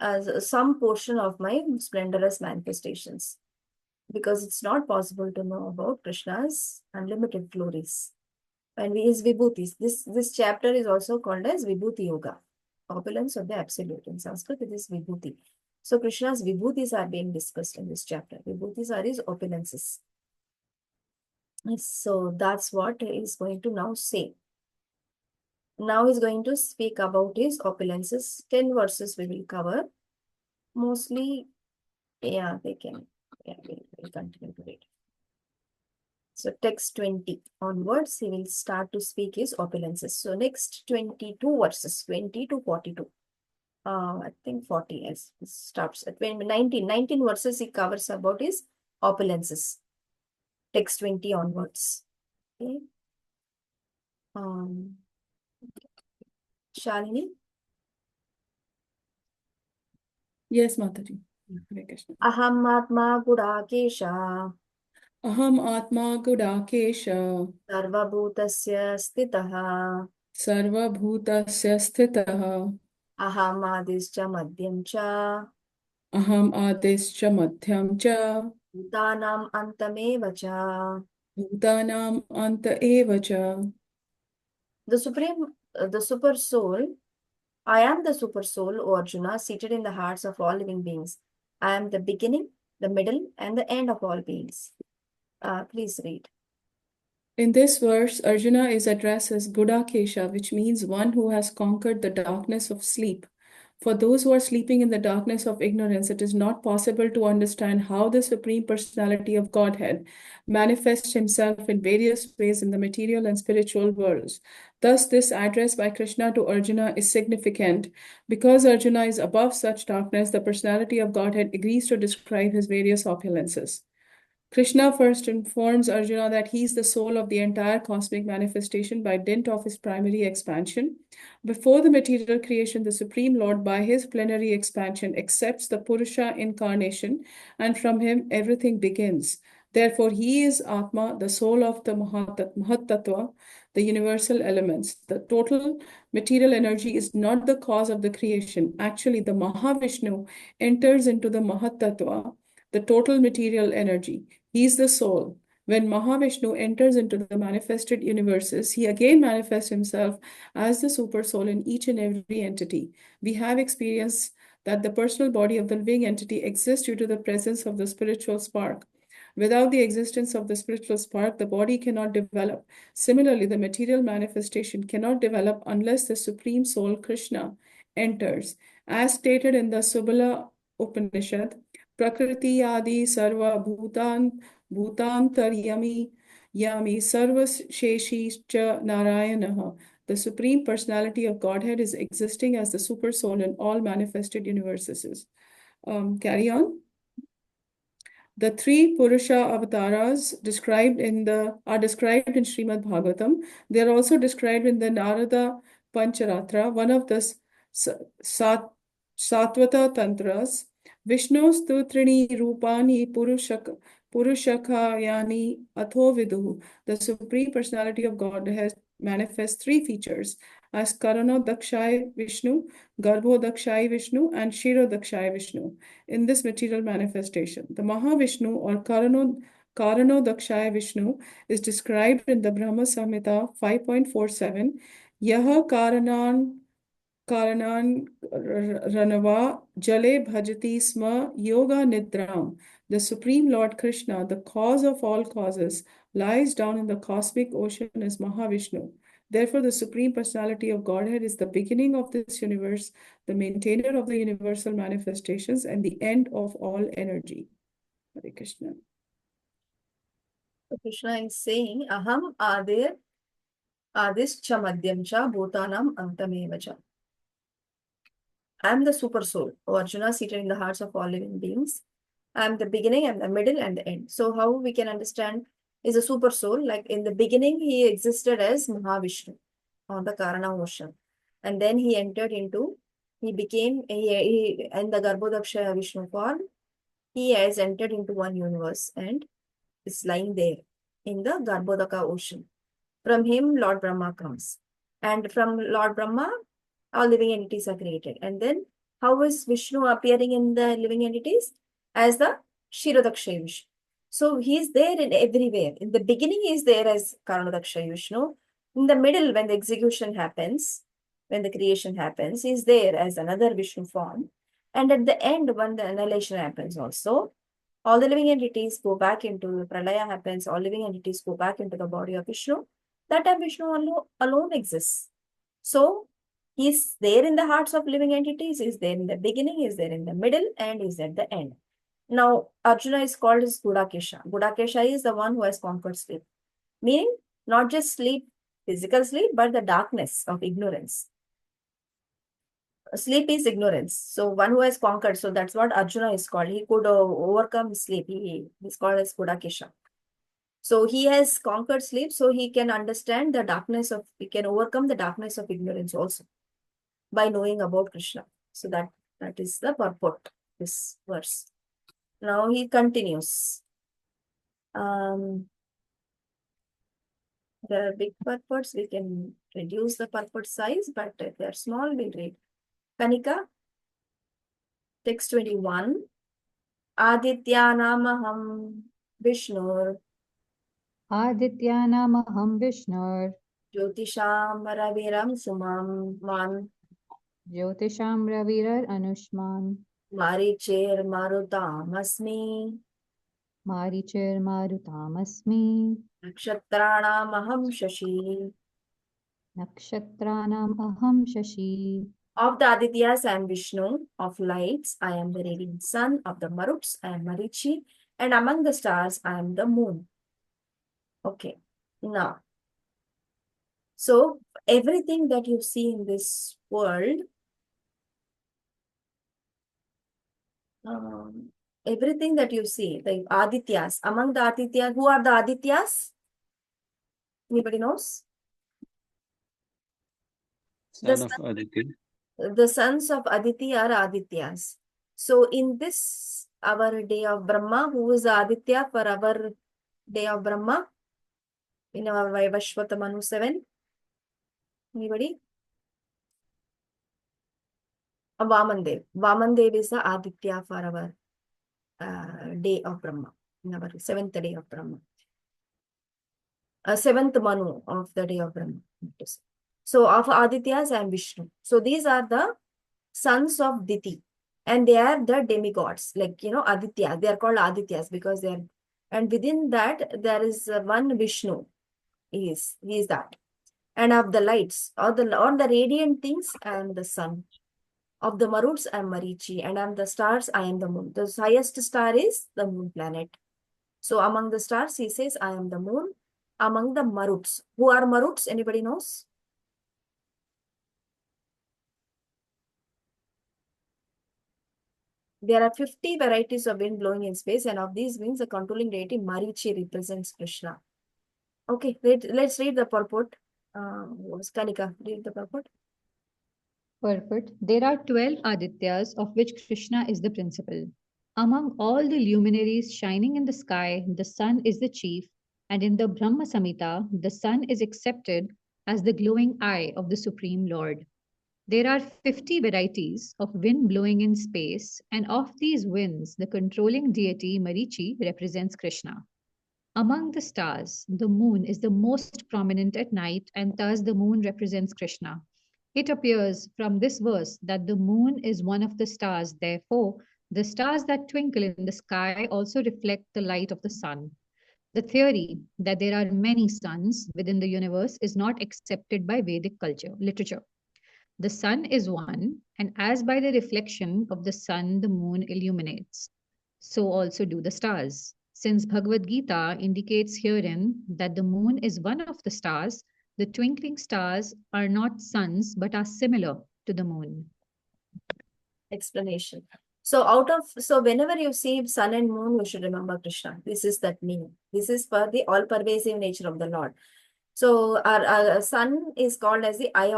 as some portion of my splendorous manifestations because it's not possible to know about Krishna's unlimited glories. And his vibhutis. This chapter is also called as Vibhuti Yoga, opulence of the absolute. In Sanskrit, it is Vibhuti. So Krishna's vibhutis are being discussed in this chapter. Vibhutis are his opulences. So that's what he is going to now say. Now he's going to speak about his opulences. 10 verses we will cover. Mostly, we'll continue to read. So text 20 onwards, he will start to speak his opulences. So next 22 verses, 20 to 42. I think 40 as starts at 19 verses he covers about his opulences. Text 20 onwards. Okay. Shalini? Yes, Mataji. Hare Krishna. Aham atma gudakesha Aham atma gudakesha sarvabhutasya stitaha sarvabhutasya stitaha aham adischa madhyam cha aham adischa madhyam cha bhutanam antameva cha. bhutanam anta eva cha. The super soul, I am the super soul, O Arjuna, seated in the hearts of all living beings. I am the beginning, the middle, and the end of all beings. Please read. In this verse, Arjuna is addressed as Gudakesha, which means one who has conquered the darkness of sleep. For those who are sleeping in the darkness of ignorance, it is not possible to understand how the Supreme Personality of Godhead manifests himself in various ways in the material and spiritual worlds. Thus, this address by Krishna to Arjuna is significant. Because Arjuna is above such darkness, the personality of Godhead agrees to describe his various opulences. Krishna first informs Arjuna that he is the soul of the entire cosmic manifestation by dint of his primary expansion. Before the material creation, the Supreme Lord, by his plenary expansion, accepts the Purusha incarnation, and from him everything begins. Therefore, he is Atma, the soul of the Mahat Tattva. the universal elements. The total material energy is not the cause of the creation. Actually, the Mahavishnu enters into the Mahatattva, the total material energy. He is the soul. When Mahavishnu enters into the manifested universes, he again manifests himself as the super soul in each and every entity. We have experienced that the personal body of the living entity exists due to the presence of the spiritual spark. Without the existence of the spiritual spark, the body cannot develop. Similarly, the material manifestation cannot develop unless the Supreme Soul, Krishna, enters. As stated in the Subala Upanishad, Prakriti Adi Sarva Bhutantaryami Yami Sarvasheshi Cha Narayanaha. The Supreme Personality of Godhead is existing as the Super Soul in all manifested universes. Carry on. The three Purusha avatars are described in Srimad Bhagavatam. They are also described in the Narada Pancharatra, one of the Satvata Tantras. Vishnu Stutrini Rupani Purushakayani Atho Vidu. The Supreme Personality of God has manifests three features as Karano Dakshai Vishnu, Garbho Dakshai Vishnu, and Shiro Dakshai Vishnu in this material manifestation. The Mahavishnu or Karano Dakshaya Vishnu is described in the Brahma Samhita 5.47. Yaha Karanan Ranava Jale Bhajati Sma Yoga Nidram. The Supreme Lord Krishna, the cause of all causes, lies down in the cosmic ocean as Mahavishnu. Therefore, the Supreme Personality of Godhead is the beginning of this universe, the maintainer of the universal manifestations, and the end of all energy. Hare Krishna. So Krishna is saying, Aham Adir Adischa Madhyam Cha Bhutanam Antameva Cha. I am the super soul, O Arjuna, seated in the hearts of all living beings. I am the beginning, I am the middle, and the end. So how we can understand is a super soul. Like in the beginning, he existed as Mahavishnu on the Karana ocean. And then he entered into, he became, in the Garbhodaksha Vishnu form, he has entered into one universe and is lying there in the Garbhodaka ocean. From him, Lord Brahma comes. And from Lord Brahma, all living entities are created. And then how is Vishnu appearing in the living entities? As the Kshirodakshay Vishnu. So he is there in everywhere. In the beginning, he is there as Karanodakshay Vishnu. In the middle, when the execution happens, when the creation happens, he is there as another Vishnu form. And at the end, when the annihilation happens also, all the living entities go back into the pralaya happens, all living entities go back into the body of Vishnu. That time Vishnu alone exists. So he's there in the hearts of living entities, he's there in the beginning, he's there in the middle, and he's at the end. Now, Arjuna is called as Gudakesha. Gudakesha is the one who has conquered sleep. Meaning, not just sleep, physical sleep, but the darkness of ignorance. Sleep is ignorance. So one who has conquered, so that's what Arjuna is called. He could overcome sleep. He is called as Gudakesha. So he has conquered sleep, so he can understand the darkness of, he can overcome the darkness of ignorance also by knowing about Krishna. So that is the purport, this verse. Now he continues. There are big purports, we can reduce the purport size, but if they are small, we'll read. Kanika, text 21. Adityanamaham Vishnur Adityanamaham Vishnur Jyotisham Raviram Sumam Man Jyotisham Ravirar Anushman Marichir Marutam Asmi Marichir Marutamasmi Nakshatranam Aham Shashi. Nakshatranam Aham Shashi. Of the Adityas, I am Vishnu. Of lights, I am the radiant sun. Of the Maruts, I am Marichi. And among the stars, I am the moon. Okay. Now, so everything that you see in this world, everything that you see, the Adityas, among the Adityas, who are the Adityas? Anybody knows? Son of Aditya. The sons of Aditi are Adityas. So in this, our day of Brahma, who is Aditya for our day of Brahma? In our Vaivashvatamanu 7, Anybody? Vamandev. Vamandev is the Aditya for our day of Brahma, in our seventh day of Brahma. Seventh Manu of the day of Brahma. So of Adityas and Vishnu. So these are the sons of Diti. And they are the demigods, like, Aditya. They are called Adityas because they are, and within that there is one Vishnu. He is that. And of the lights, or the radiant things, I am the sun. Of the Maruts, I am Marichi. And of the stars, I am the moon. The highest star is the moon planet. So among the stars, he says, I am the moon. Among the Maruts. Who are Maruts? Anybody knows? There are 50 varieties of wind blowing in space, and of these winds, the controlling deity Marichi represents Krishna. Okay, let's read the purport. Kanika, read the purport. Purport. There are 12 Adityas, of which Krishna is the principal. Among all the luminaries shining in the sky, the sun is the chief, and in the Brahma Samhita, the sun is accepted as the glowing eye of the Supreme Lord. There are 50 varieties of wind blowing in space, and of these winds, the controlling deity Marichi represents Krishna. Among the stars, the moon is the most prominent at night, and thus the moon represents Krishna. It appears from this verse that the moon is one of the stars. Therefore, the stars that twinkle in the sky also reflect the light of the sun. The theory that there are many suns within the universe is not accepted by Vedic literature. The sun is one, and as by the reflection of the sun the moon illuminates, so also do the stars. Since Bhagavad Gita indicates herein that the moon is one of the stars, the twinkling stars are not suns but are similar to the moon. Explanation. So whenever you see sun and moon, you should remember Krishna. This is that meaning. This is for the all-pervasive nature of the Lord. So our sun is called as the eye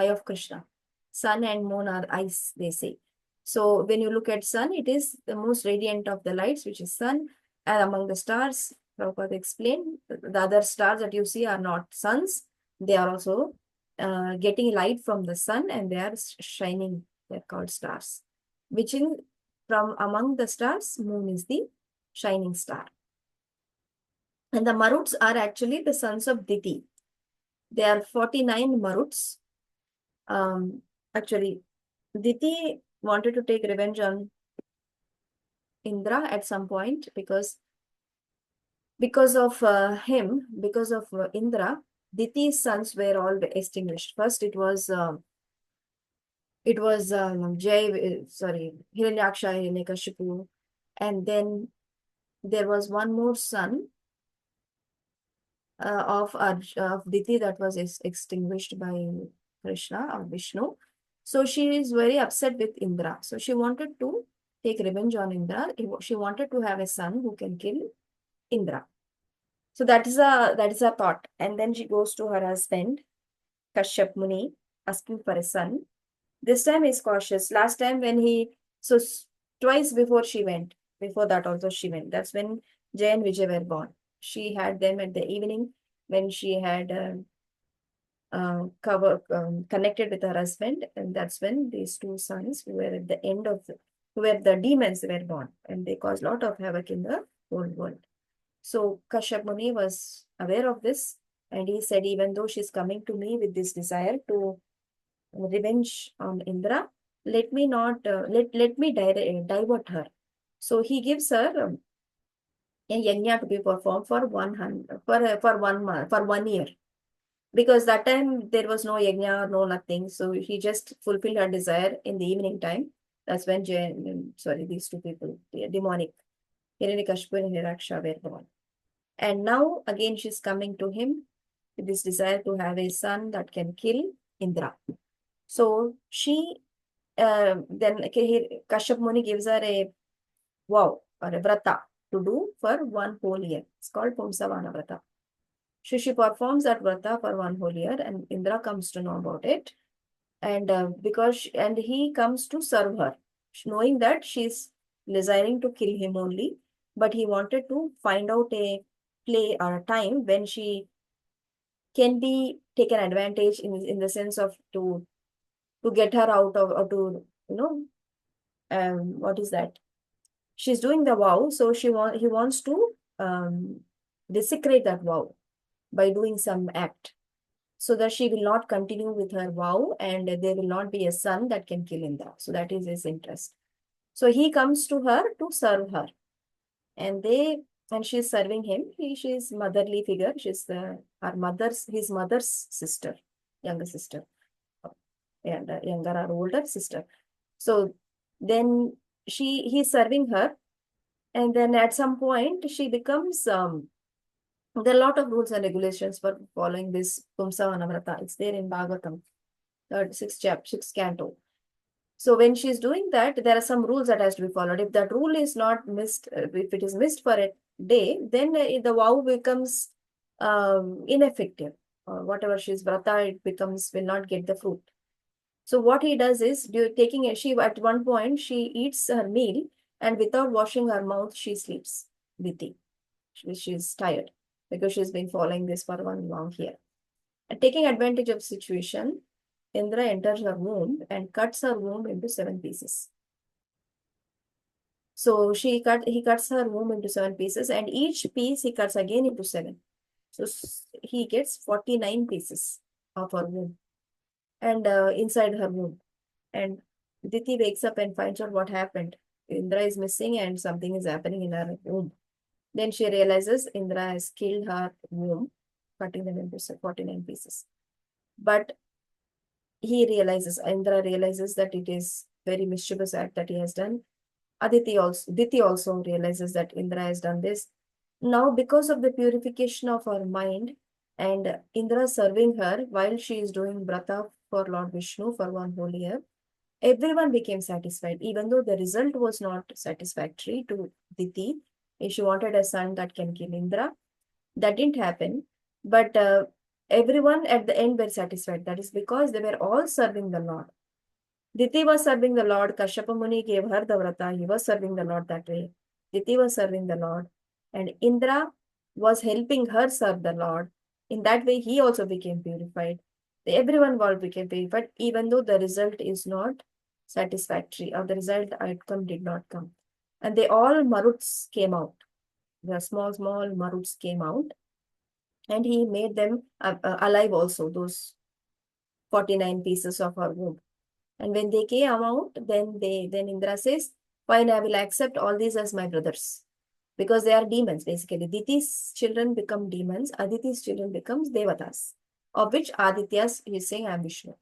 of Krishna. Sun and moon are eyes, they say. So when you look at sun, it is the most radiant of the lights, which is sun. And among the stars, Prabhupada explained, the other stars that you see are not suns. They are also getting light from the sun, and they are shining. They're called stars. From among the stars, moon is the shining star. And the Maruts are actually the sons of Diti. There are 49 Maruts. Actually, Diti wanted to take revenge on Indra at some point because of Indra, Diti's sons were all extinguished. First, it was Hiranyaksha, Hiranyakashipu, and then there was one more son of Diti that was extinguished by Krishna or Vishnu. So she is very upset with Indra. So she wanted to take revenge on Indra. She wanted to have a son who can kill Indra. So that is a thought. And then she goes to her husband, Kashyap Muni, asking for a son. This time he's cautious. Last time twice before that also she went. That's when Jay and Vijay were born. She had them at the evening when she had connected with her husband, and that's when these two sons who were at the end of where the demons were born, and they caused a lot of havoc in the whole world. So Kashyap Muni was aware of this, and he said, even though she's coming to me with this desire to revenge on Indra, let me divert her. So he gives her a yajna to be performed for 1 year, because that time there was no yajna, no nothing. So he just fulfilled her desire in the evening time. That's when these two people, demonic, Hiranyakashipu and Hiranyaksha were born. And now again she's coming to him with this desire to have a son that can kill Indra. So she then Kashyap Muni gives her a vow or a vrata to do for 1 whole year. It's called Pumsavana Vrata. So she performs that vrata for 1 whole year, and Indra comes to know about it. And he comes to serve her, knowing that she's desiring to kill him only, but he wanted to find out a play or a time when she can be taken advantage in the sense of to get her out of, or to, what is that? She's doing the vow, so he wants to desecrate that vow by doing some act, so that she will not continue with her vow and there will not be a son that can kill Indra. So that is his interest. So he comes to her to serve her, and she's serving him. She's motherly figure. She's his mother's sister, younger sister, and younger or older sister. So then he's serving her, and then at some point she becomes there are a lot of rules and regulations for following this Pumsavana Vrata. It's there in Bhagavatam, sixth canto. So when she's doing that, there are some rules that has to be followed. If that rule is not missed, if it is missed for a day, then the vow becomes ineffective. Whatever she's vrata, will not get the fruit. So what he does is, at one point, she eats her meal and without washing her mouth, she sleeps. Diti. She's tired because she's been following this for one long year. And taking advantage of the situation, Indra enters her womb and cuts her womb into 7 pieces. So he cuts her womb into 7 pieces, and each piece he cuts again into 7. So he gets 49 pieces of her womb and inside her womb. And Diti wakes up and finds out what happened. Indra is missing and something is happening in her womb. Then she realizes Indra has killed her womb, cutting them into 49 pieces. But Indra realizes that it is very mischievous act that he has done. Diti also realizes that Indra has done this. Now, because of the purification of her mind and Indra serving her while she is doing Vrata for Lord Vishnu for one whole year, everyone became satisfied, even though the result was not satisfactory to Diti. If she wanted a son that can kill Indra, that didn't happen. But everyone at the end were satisfied. That is because they were all serving the Lord. Diti was serving the Lord. Kashyapa Muni gave her the vrata. He was serving the Lord that way. Diti was serving the Lord. And Indra was helping her serve the Lord. In that way, he also became purified. Everyone all became purified, even though the result is not satisfactory, or the result outcome did not come. And all maruts came out. The small maruts came out. And he made them alive also, those 49 pieces of her womb. And when they came out, then Indra says, fine, I will accept all these as my brothers. Because they are demons, basically. Diti's children become demons. Aditi's children becomes devatas. Of which Aditya's, he is saying, I am Vishnu.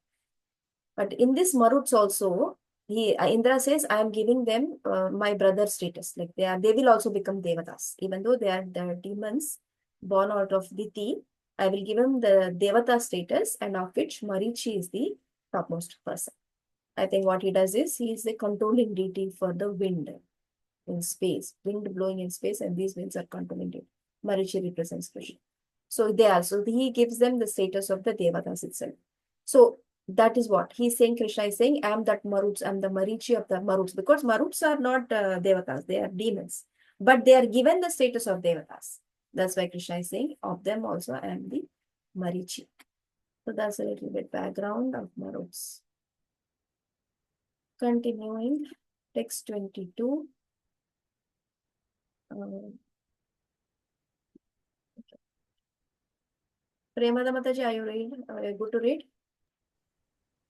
But in this Maruts also, Indra says, I am giving them my brother status. Like they will also become devatas. Even though they are demons born out of Diti, I will give them the devata status, and of which Marichi is the topmost person. I think what he does is, he is the controlling deity for the wind in space, wind blowing in space, and these winds are controlling it. Marichi represents Krishna. So he gives them the status of the devatas itself. So that is what he's saying. Krishna is saying, I am that Maruts, I am the Marichi of the Maruts, because Maruts are not devatas, they are demons, but they are given the status of devatas. That's why Krishna is saying, of them also I am the Marichi. So that's a little bit background of Maruts. Continuing, text 22. Premada Mataji, are you good to read?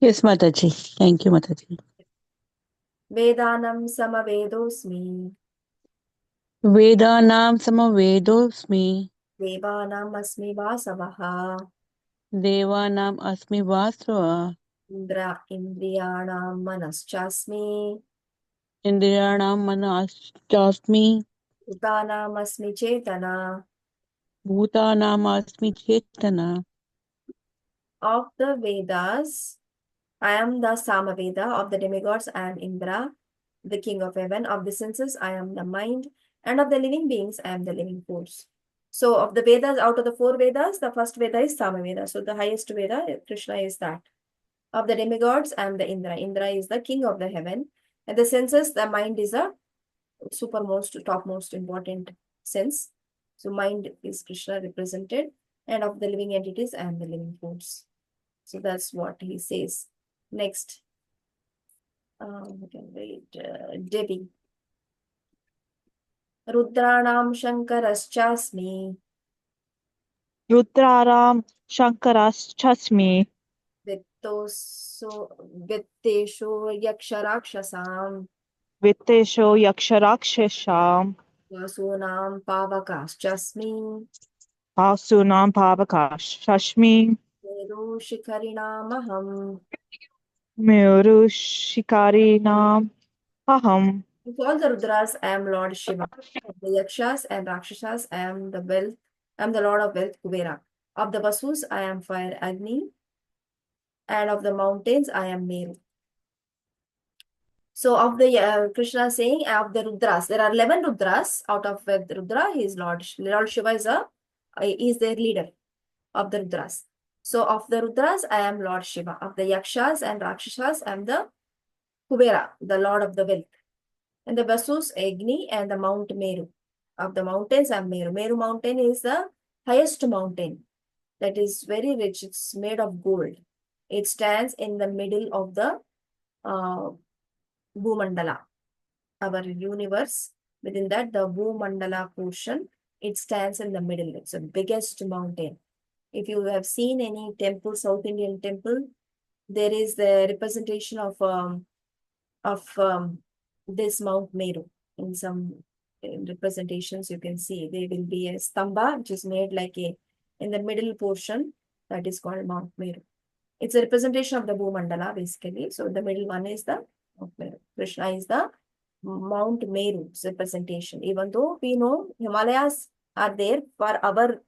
Yes, Mataji. Thank you, Mataji. Vedanam samavedosmi. Vedanam samavedosmi. Devanam asmi vasavaha. Devanam asmi vasava. Indriyanam manaschasmi. Indriyanam manaschasmi. Bhutanam asmi chetana. Bhutanam asmi chetana. Of the Vedas, I am the Samaveda. Of the demigods, I am Indra, the king of heaven. Of the senses, I am the mind. And of the living beings, I am the living force. So of the Vedas, out of the 4 Vedas, the first Veda is Samaveda. So the highest Veda, Krishna is that. Of the demigods, I am the Indra. Indra is the king of the heaven. And the senses, the mind is a supermost, topmost important sense. So mind is Krishna represented. and of the living entities and the living foods. So that's what he says. Next, we can read Devi. Rudranam Shankaraschasmi Rudraram Shankarashchasmi Vittesho Yaksharakshasam Vittesho Yaksharakshasham Vasunam Pavakaschasmi Asunam Pavakash Shashmi Meru Shikarinamaham. Meru Shikarinam Aham. Of all the Rudras, I am Lord Shiva. Of the Yakshas and Rakshasas, I am the wealth. I am the Lord of wealth, Kubera. Of the Vasus, I am fire, Agni. And of the mountains, I am Meru. So of the Krishna saying of the Rudras, there are 11 Rudras. Out of the Rudra, he is Lord Shiva is their leader of the Rudras. So of the Rudras, I am Lord Shiva. Of the Yakshas and Rakshasas, I am the Kubera, the Lord of the wealth. And the Vasus, Agni, and the Mount Meru. Of the mountains, I am Meru. Meru mountain is the highest mountain that is very rich. It's made of gold. It stands in the middle of the Bhumandala, our universe. Within that, the Bhumandala portion, it stands in the middle. It's the biggest mountain. If you have seen any temple, South Indian temple, there is the representation of this Mount Meru. In some representations, you can see there will be a stamba which is made like in the middle portion, that is called Mount Meru. It's a representation of the Bhumandala basically. So the middle one is the Mount Meru. Krishna is the Mount Meru's representation. Even though we know Himalayas are there for our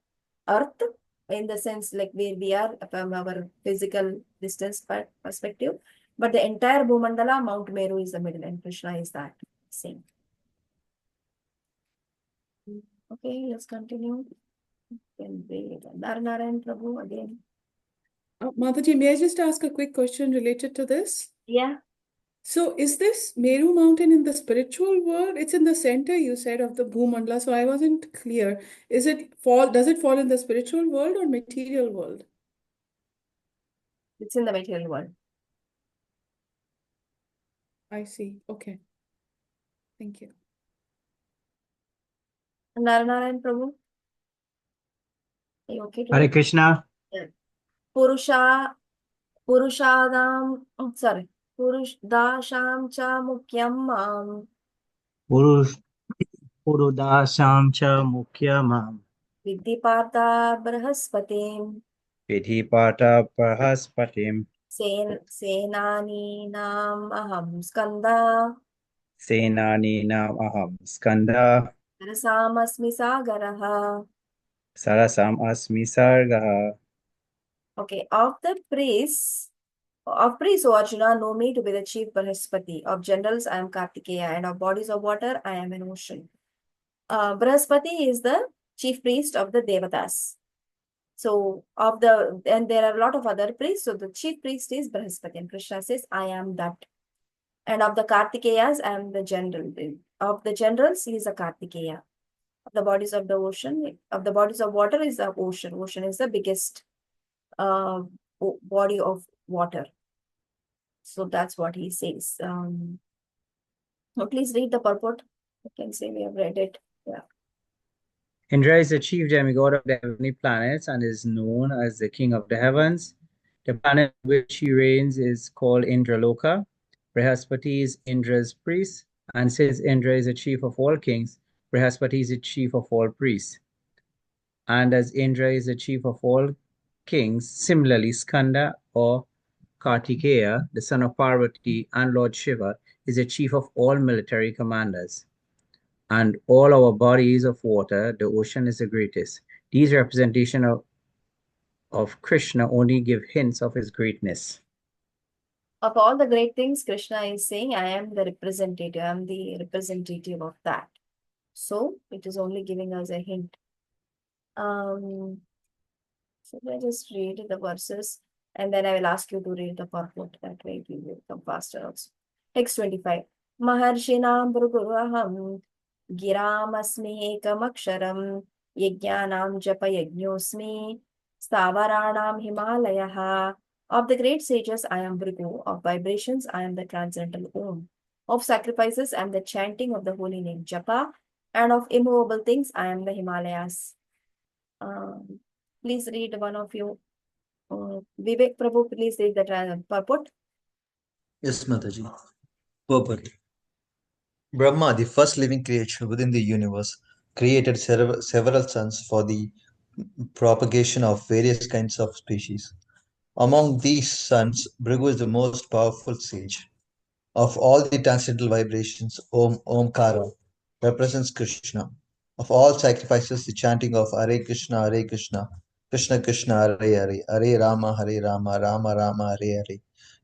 earth, in the sense like where we are from our physical distance perspective, but the entire Bhumandala, Mount Meru is the middle, and Krishna is that same. Okay, let's continue. Then read Narayan Prabhu again. Mataji, may I just ask a quick question related to this? Yeah. So is this Meru mountain in the spiritual world? It's in the center, you said, of the Bhumandala, so I wasn't clear. Does it fall in the spiritual world or material world? It's in the material world. I see. Okay. Thank you. Narayan Prabhu. Are you okay Hare today? Krishna. Yeah. Purushadam, Purushdasham cha mukyam mam Purush Purudasham cha Mukhyamam Viddipata Brahaspatim Vidhipata Prahaspatim Senani nam aham skanda Senani Nam Aham Skanda Rasamasmi sagaraha. Sarasam Asmi Sargaha. Okay, of priests, O Arjuna, know me to be the chief Brahaspati. Of generals, I am Kartikeya, and of bodies of water, I am an ocean. Brahaspati is the chief priest of the Devatas. So, and there are a lot of other priests. So, the chief priest is Brahaspati, and Krishna says, I am that. And of the Kartikeyas, I am the general. Of the generals, he is a Kartikeya. Of the bodies of the ocean, of the bodies of water is the ocean. Ocean is the biggest body of water. So that's what he says. Now please read the purport. You can say we have read it. Yeah. Indra is the chief demigod of the heavenly planets and is known as the king of the heavens. The planet on which he reigns is called Indraloka. Brihaspati is Indra's priest, and since Indra is the chief of all kings, Brihaspati is the chief of all priests. And as Indra is the chief of all kings, similarly Skanda or Kartikeya, the son of Parvati and Lord Shiva, is the chief of all military commanders. And all our bodies of water, the ocean is the greatest. These representations of Krishna only give hints of his greatness. Of all the great things, Krishna is saying, I am the representative. I am the representative of that. So it is only giving us a hint. So let's just read the verses, and then I will ask you to read the purport. That way it will come faster also. Text 25. Maharshinam Bhurguraham Giramasmi Ekamaksharam Yajnanam japa yajñosmi, Stavaranam Himalayah. Of the great sages, I am Bhrigu. Of vibrations, I am the transcendental Om. Of sacrifices, I am the chanting of the holy name Japa. And of immovable things, I am the Himalayas. Please read one of you. Vivek Prabhu, please read the purport. Yes, Mataji. Purport. Brahma, the first living creature within the universe, created several suns for the propagation of various kinds of species. Among these suns, Bhrigu is the most powerful sage. Of all the transcendental vibrations, Omkara represents Krishna. Of all sacrifices, the chanting of Hare Krishna, Krishna Krishna, Hare Hare, Hare Rama, Rama Rama, Hare Hare,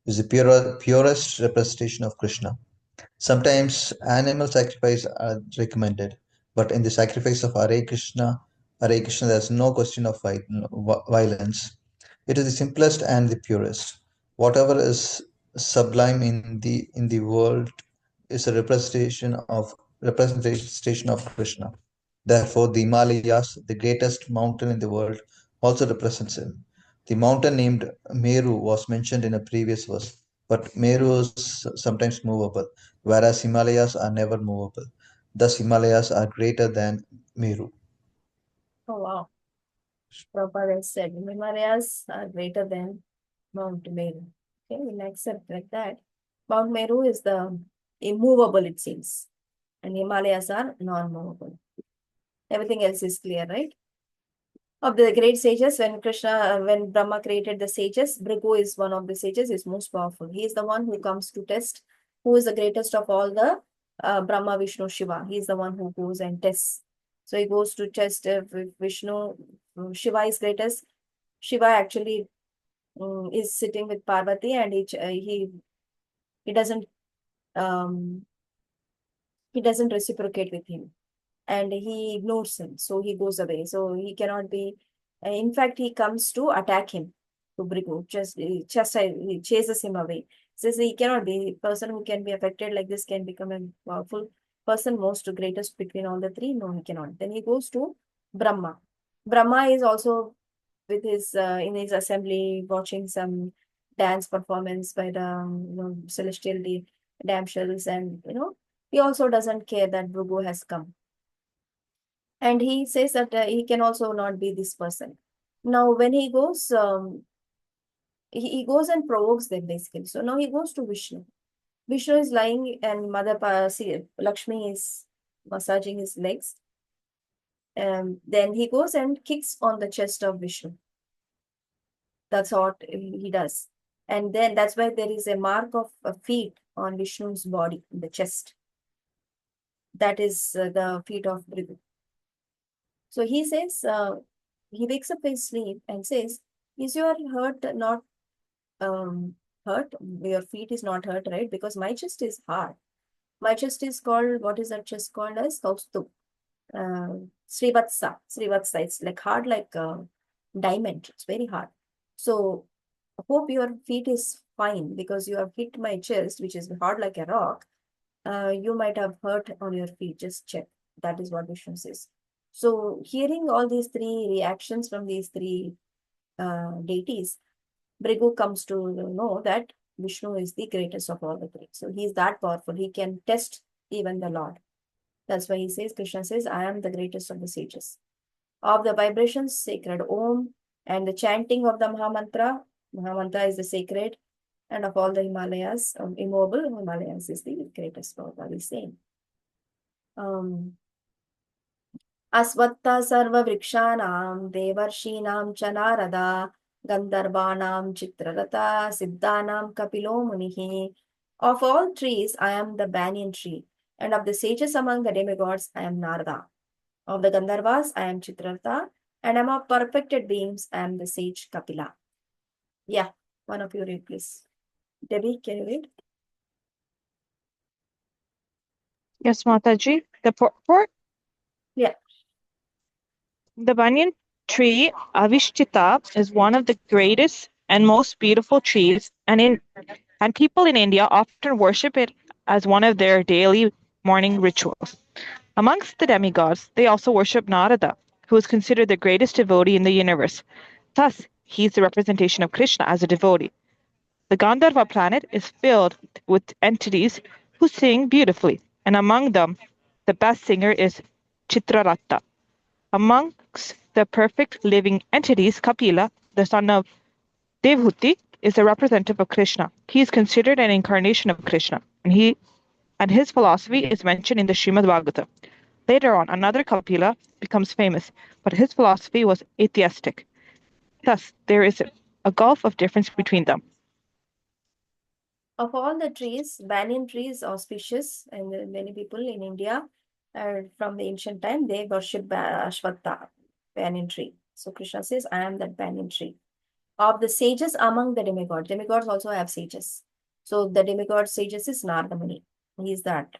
is the purest representation of Krishna. Sometimes animal sacrifice are recommended, but in the sacrifice of Hare Krishna, there is no question of violence. It is the simplest and the purest. Whatever is sublime in the world is a representation of Krishna. Therefore, the Himalayas, the greatest mountain in the world, also represents him. The mountain named Meru was mentioned in a previous verse, but Meru is sometimes movable, whereas Himalayas are never movable. Thus, Himalayas are greater than Meru. Oh, wow. Prabhupada said Himalayas are greater than Mount Meru. Okay, we'll accept like that. Mount Meru is the immovable, it seems, and Himalayas are non-movable. Everything else is clear, right? Of the great sages, when Brahma created the sages, Bhrigu is one of the sages, is most powerful. He is the one who comes to test who is the greatest of all the Brahma, Vishnu, Shiva. He is the one who goes and tests. So he goes to test if Vishnu, Shiva is greatest. Shiva actually is sitting with Parvati, and he doesn't um, he doesn't reciprocate with him, and he ignores him, so he goes away. So he cannot be. In fact, he comes to attack him, to Bhrigu. He chases him away. Says he cannot be. A person who can be affected like this can become a powerful person, most greatest between all the three. No, he cannot. Then he goes to Brahma. Brahma is also with his in his assembly watching some dance performance by the celestial damsels, and he also doesn't care that Bhrigu has come. And he says that he can also not be this person. Now, when he goes, he goes and provokes them basically. So now he goes to Vishnu. Vishnu is lying, and Lakshmi is massaging his legs. Then he goes and kicks on the chest of Vishnu. That's what he does. And then that's why there is a mark of feet on Vishnu's body, in the chest. That is the feet of Bhrigu. So he says, he wakes up in sleep and says, is your hurt not hurt? Your feet is not hurt, right? Because my chest is hard. My chest is called, what is that chest called as? Kaustup. Srivatsa. It's like hard like diamond. It's very hard. So I hope your feet is fine, because you have hit my chest, which is hard like a rock. You might have hurt on your feet. Just check. That is what Vishnu says. So hearing all these three reactions from these three deities, Bhrigu comes to know that Vishnu is the greatest of all the three. So he is that powerful. He can test even the Lord. That's why he says, Krishna says, I am the greatest of the sages. Of the vibrations, sacred Om, and the chanting of the Mahamantra is the sacred, and of all the Himalayas, immobile Himalayas is the greatest, Prabhupada is saying. Asvatta sarva vrikshanam devarshinam cha narada gandharvanam chitrarata siddhanam kapilo munihi. Of all trees, I am the banyan tree, and of the sages among the demigods, I am Narada. Of the Gandharvas, I am Chitrartha, and among perfected beings, I am the sage Kapila. Yeah, one of you read, please. Debbie, can you read? Yes, Mataji. The purport? Yeah. The banyan tree, Avishtita, is one of the greatest and most beautiful trees, and people in India often worship it as one of their daily morning rituals. Amongst the demigods, they also worship Narada, who is considered the greatest devotee in the universe. Thus, he is the representation of Krishna as a devotee. The Gandharva planet is filled with entities who sing beautifully, and among them, the best singer is Chitraratta. Amongst the perfect living entities, Kapila, the son of Devhuti, is a representative of Krishna. He is considered an incarnation of Krishna, and his philosophy is mentioned in the Srimad Bhagavatam. Later on, another Kapila becomes famous, but his philosophy was atheistic. Thus, there is a gulf of difference between them. Of all the trees, banyan tree is auspicious, and many people in India, from the ancient time, they worship Ashwatha, banyan tree. So Krishna says, I am that banyan tree. Of the sages among the demigods, demigods also have sages. So the demigod sages is Narada Muni. He is that.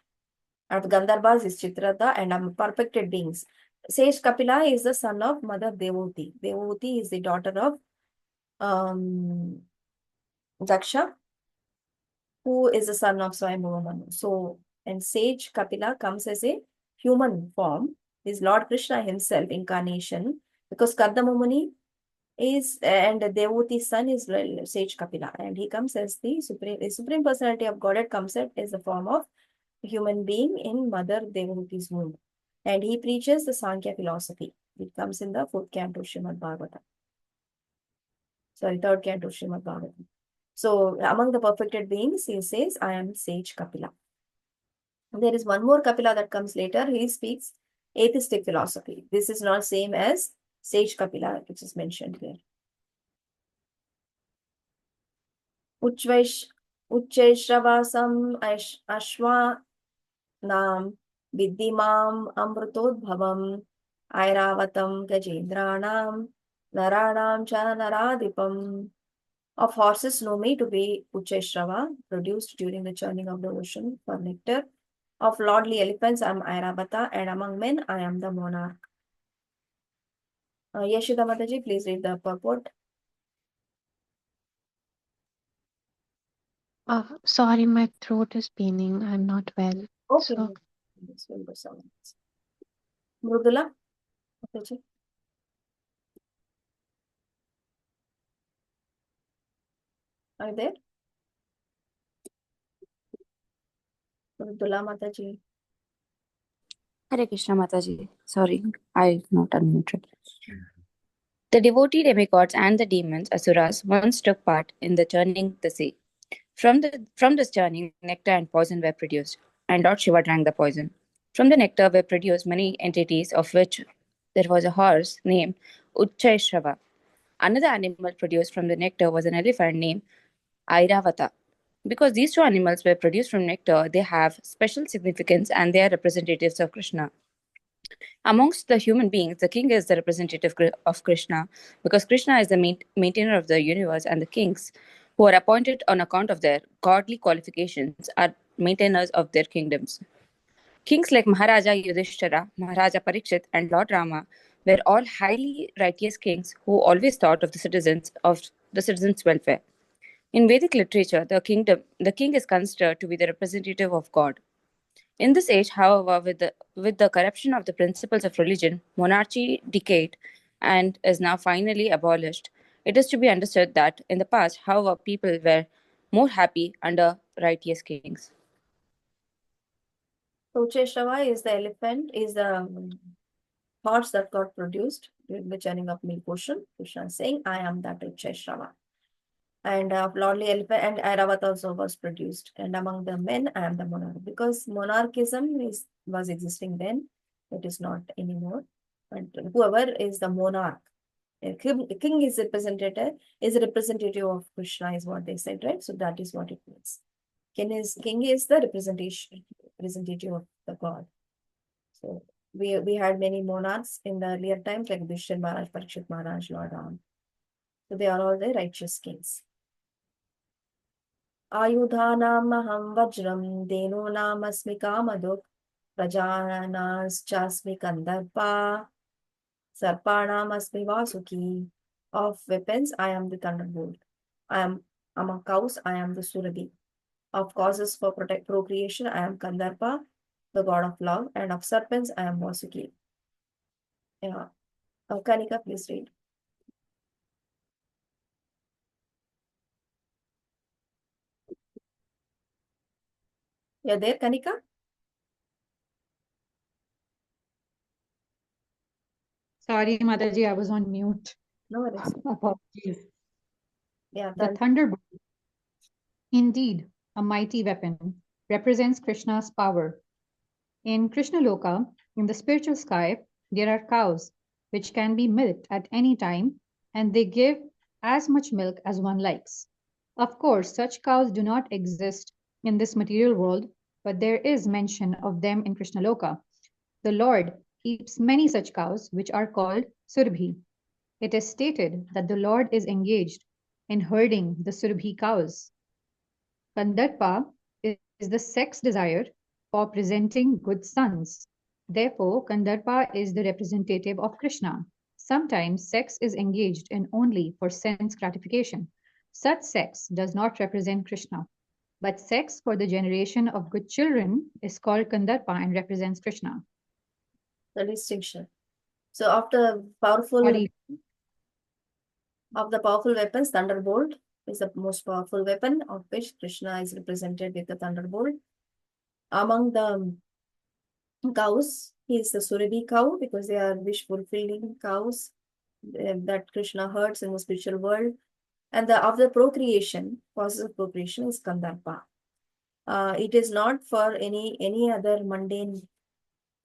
Of Gandharvas is Chitrata, and perfected beings. Sage Kapila is the son of Mother Devhuti. Devhuti is the daughter of Daksha, who is the son of Swayambhuva Manu. So, and Sage Kapila comes as a human form, is Lord Krishna himself, incarnation, because Kardama Muni is, and Devuti's son is Sage Kapila, and he comes as the supreme personality of Godhead comes as the form of human being in Mother Devuti's womb. And he preaches the Sankhya philosophy. It comes in the 4th canto Srimad Bhagavatam. Sorry, 3rd canto Srimad Bhagavatam. So, among the perfected beings, he says, I am Sage Kapila. There is one more Kapila that comes later. He speaks atheistic philosophy. This is not same as Sage Kapila, which is mentioned here. Uchvaishravasam Ashwa Nam Viddimam Amrutodbhavam Airavatam Gajendranam Naranam Cha Naradipam. Of horses know me to be Ucheshrava, produced during the churning of the ocean for nectar. Of lordly elephants, I am Airavata, and among men, I am the monarch. Yashoda Mataji, please read the purport. Sorry, my throat is paining. I'm not well. Okay. So, Mrudula Mataji. Are you there? Mrudula Mataji. Hare Krishna Mataji. Sorry, I not unmuted. The devotee demigods and the demons, asuras, once took part in the churning the sea. From this churning, nectar and poison were produced, and Lord Shiva drank the poison. From the nectar were produced many entities, of which there was a horse named Uchchaishrava. Another animal produced from the nectar was an elephant named Airavata. Because these two animals were produced from nectar, they have special significance and they are representatives of Krishna. Amongst the human beings, the king is the representative of Krishna because Krishna is the maintainer of the universe, and the kings, who are appointed on account of their godly qualifications, are maintainers of their kingdoms. Kings like Maharaja Yudhishthira, Maharaja Parikshit, and Lord Rama were all highly righteous kings who always thought of the citizens' welfare. In Vedic literature, the king is considered to be the representative of God. In this age, however, with the corruption of the principles of religion, monarchy decayed and is now finally abolished. It is to be understood that in the past, however, people were more happy under righteous kings. Ucheshrava is the elephant, is the horse that got produced during the churning of milk ocean. Krishna is saying, I am that Ucheshrava. And lordly elephant and Airavata also was produced. And among the men, I am the monarch. Because monarchism was existing then, it is not anymore. But whoever is the monarch, a king is a representative of Krishna, is what they said, right? So that is what it means. King is the representative of the god. So we had many monarchs in the earlier times, like Vishnu Maharaj, Parikshit Maharaj, Lord Ram. So they are all the righteous kings. Ayudhanamaham vajram denonam kamaduk prajanaschasmi kandarpa sarpanam asmi vasuki. Of weapons, I am the thunderbolt. Among cows, I am the surabhi. Of causes for procreation, I am Kandarpa, the god of love, and of serpents, I am Vasuki. Yeah. Kanika, please read. You're there, Kanika? Sorry, Mataji, I was on mute. No worries. Apologies. Yeah, The thunderbolt, indeed, a mighty weapon, represents Krishna's power. In Krishna Loka, in the spiritual sky, there are cows which can be milked at any time, and they give as much milk as one likes. Of course, such cows do not exist in this material world, but there is mention of them in Krishna Loka. The Lord keeps many such cows, which are called Surbhi. It is stated that the Lord is engaged in herding the Surbhi cows. Kandarpa is the sex desire for presenting good sons. Therefore, Kandarpa is the representative of Krishna. Sometimes sex is engaged in only for sense gratification. Such sex does not represent Krishna. But sex for the generation of good children is called Kandarpa and represents Krishna. The distinction. So after powerful Sorry. of the powerful weapons, thunderbolt is the most powerful weapon, of which Krishna is represented with the thunderbolt. Among the cows, he is the Surabhi cow because they are wish fulfilling cows that Krishna herds in the spiritual world. And of the procreation, process of procreation is Kandarpa. It is not for any other mundane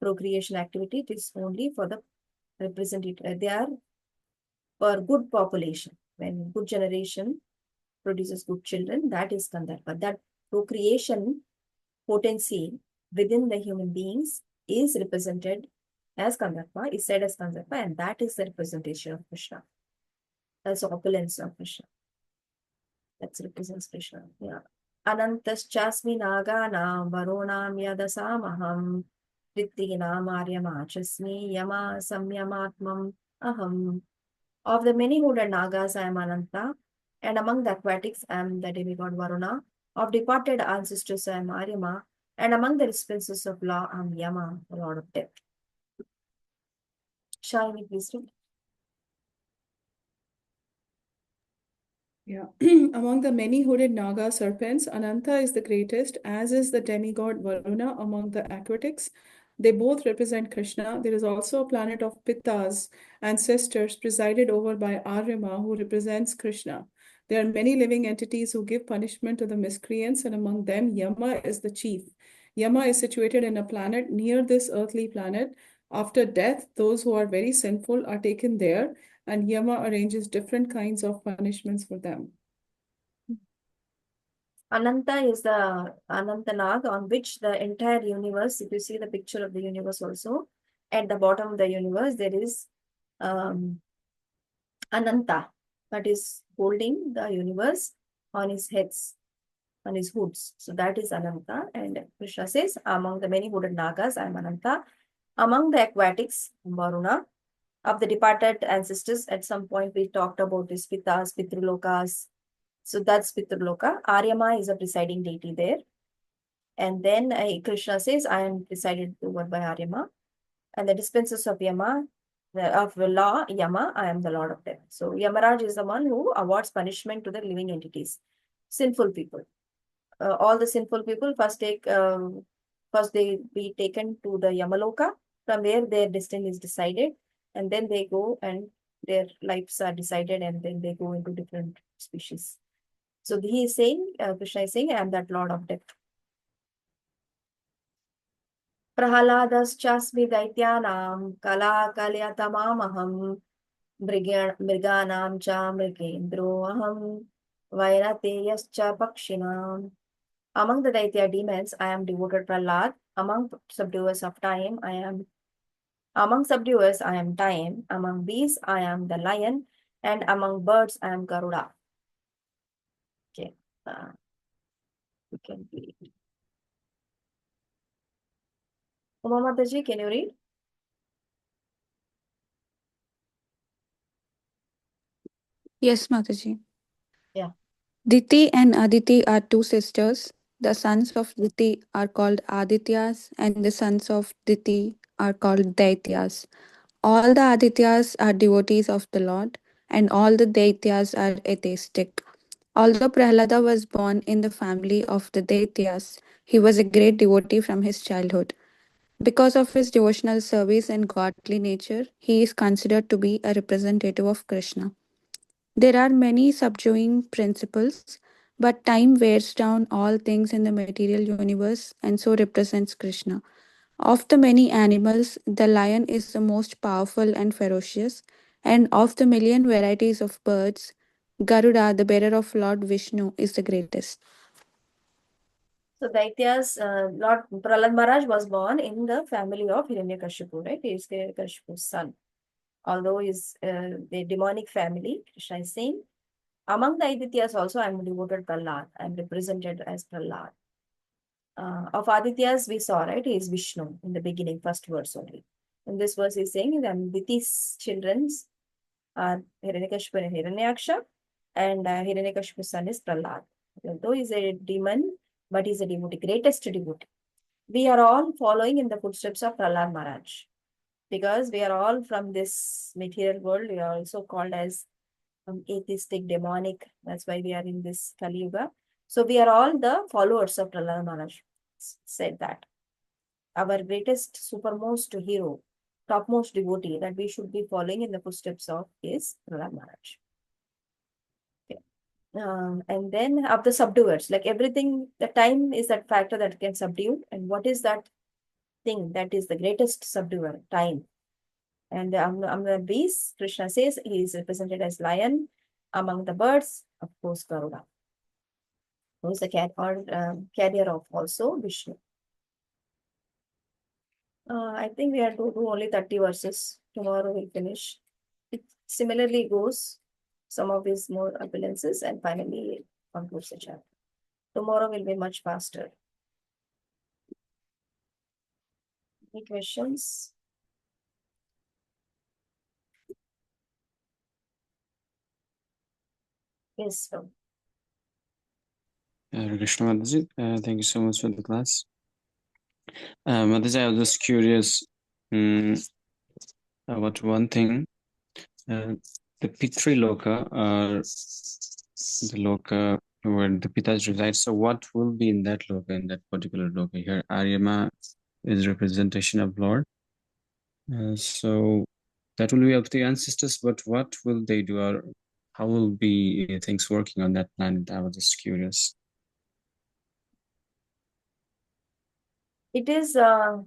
procreation activity. It is only for the representative. They are for good population. When good generation produces good children, that is Kandarpa. That procreation potency within the human beings is represented as Kandarpa, is said as Kandarpa, and that is the representation of Krishna. That's the opulence of Krishna. That represents Krishna. Yeah. Anantaschasmi naganam varunam yadasamaham Rittinam aryamachasmi yama samyamatmam aham. Of the many-hooded Nagas, I am Ananta, and among the aquatics, I am the demigod Varuna. Of departed ancestors, I am Aryama, and among the dispenses of law, I am Yama, the Lord of Death. Shalini, please read. Yeah. Among the many hooded Naga serpents, Ananta is the greatest, as is the demigod Varuna among the aquatics. They both represent Krishna. There is also a planet of Pittas, ancestors, presided over by Aryama, who represents Krishna. There are many living entities who give punishment to the miscreants, and among them, Yama is the chief. Yama is situated in a planet near this earthly planet. After death, those who are very sinful are taken there, and Yama arranges different kinds of punishments for them. Ananta is the Anantanag on which the entire universe, if you see the picture of the universe also, at the bottom of the universe, there is Ananta, that is holding the universe on his heads, on his hoods. So that is Ananta. And Krishna says, among the many hooded Nagas, I am Ananta. Among the aquatics, Varuna. Of the departed ancestors, at some point we talked about this Pitas, Pitrulokas. So that's Pitruloka. Aryama is a presiding deity there. And then Krishna says, I am presided over by Aryama. And the dispensers of Yama, of the law, Yama, I am the Lord of Death. So Yamaraj is the one who awards punishment to the living entities, sinful people. All the sinful people first they be taken to the Yamaloka, from where their destiny is decided, and then they go and their lives are decided, and then they go into different species. So he is saying, Krishna is saying, I am that Lord of Death. Prahaladaschasmi daityanam kala kalyatamamaham mriganam cha mrigendro aham vairateyascha pakshinam. Among the Daitya demons, I am devoted Prahlad. Among subduers of time, among subduers, I am time. Among bees, I am the lion. And among birds, I am Garuda. Okay. You can read. Uma Mataji, can you read? Yes, Mataji. Yeah. Diti and Aditi are two sisters. The sons of Diti are called Adityas, and the sons of Diti are called Daityas. All the Adityas are devotees of the Lord, and all the Daityas are atheistic. Although Prahlada was born in the family of the Daityas, he was a great devotee from his childhood. Because of his devotional service and godly nature, he is considered to be a representative of Krishna. There are many subduing principles, but time wears down all things in the material universe and so represents Krishna. Of the many animals, the lion is the most powerful and ferocious, and of the million varieties of birds, Garuda, the bearer of Lord Vishnu, is the greatest. So Daityas, Lord Prahlad Maharaj was born in the family of Hiranyakashipu, right? He is Hiranyakashipu's son. Although is the demonic family, Krishna is saying, among the Adityas also I am devoted Prahlad. I am represented as Prahlad. Of Adityas we saw, right? He is Vishnu in the beginning, first verse only. In this verse he is saying that Diti's children are Hiranyakashipu and Hiranyaksha, and Hiranyakashipu's son is Prahlad. Although he is a demon, but he is a devotee, greatest devotee. We are all following in the footsteps of Prahlad Maharaj. Because we are all from this material world, we are also called as atheistic, demonic. That's why we are in this Kali Yuga. So we are all the followers of Prahlad Maharaj. Said that our greatest, supermost hero, topmost devotee that we should be following in the footsteps of is Prahlad Maharaj. Okay. And then of the subduers, like everything, the time is that factor that can subdue. And what is that thing that is the greatest subduer? Time. And among the beasts, Krishna says he is represented as lion. Among the birds, of course, Garuda, who is the carrier of also Vishnu. I think we have to do only 30 verses. Tomorrow we'll finish. It similarly goes, some of these more appearances, and finally concludes the chapter. Tomorrow will be much faster. Any questions? Yes, sir. Hare Krishna Mataji, thank you so much for the class. Mataji, I was just curious about one thing. The Pitri Loka, the Loka where the Pitas reside. So what will be in that Loka, in that particular Loka here? Aryama is representation of Lord. So that will be up to the ancestors, but what will they do, or how will be things working on that planet? I was just curious. It is somewhere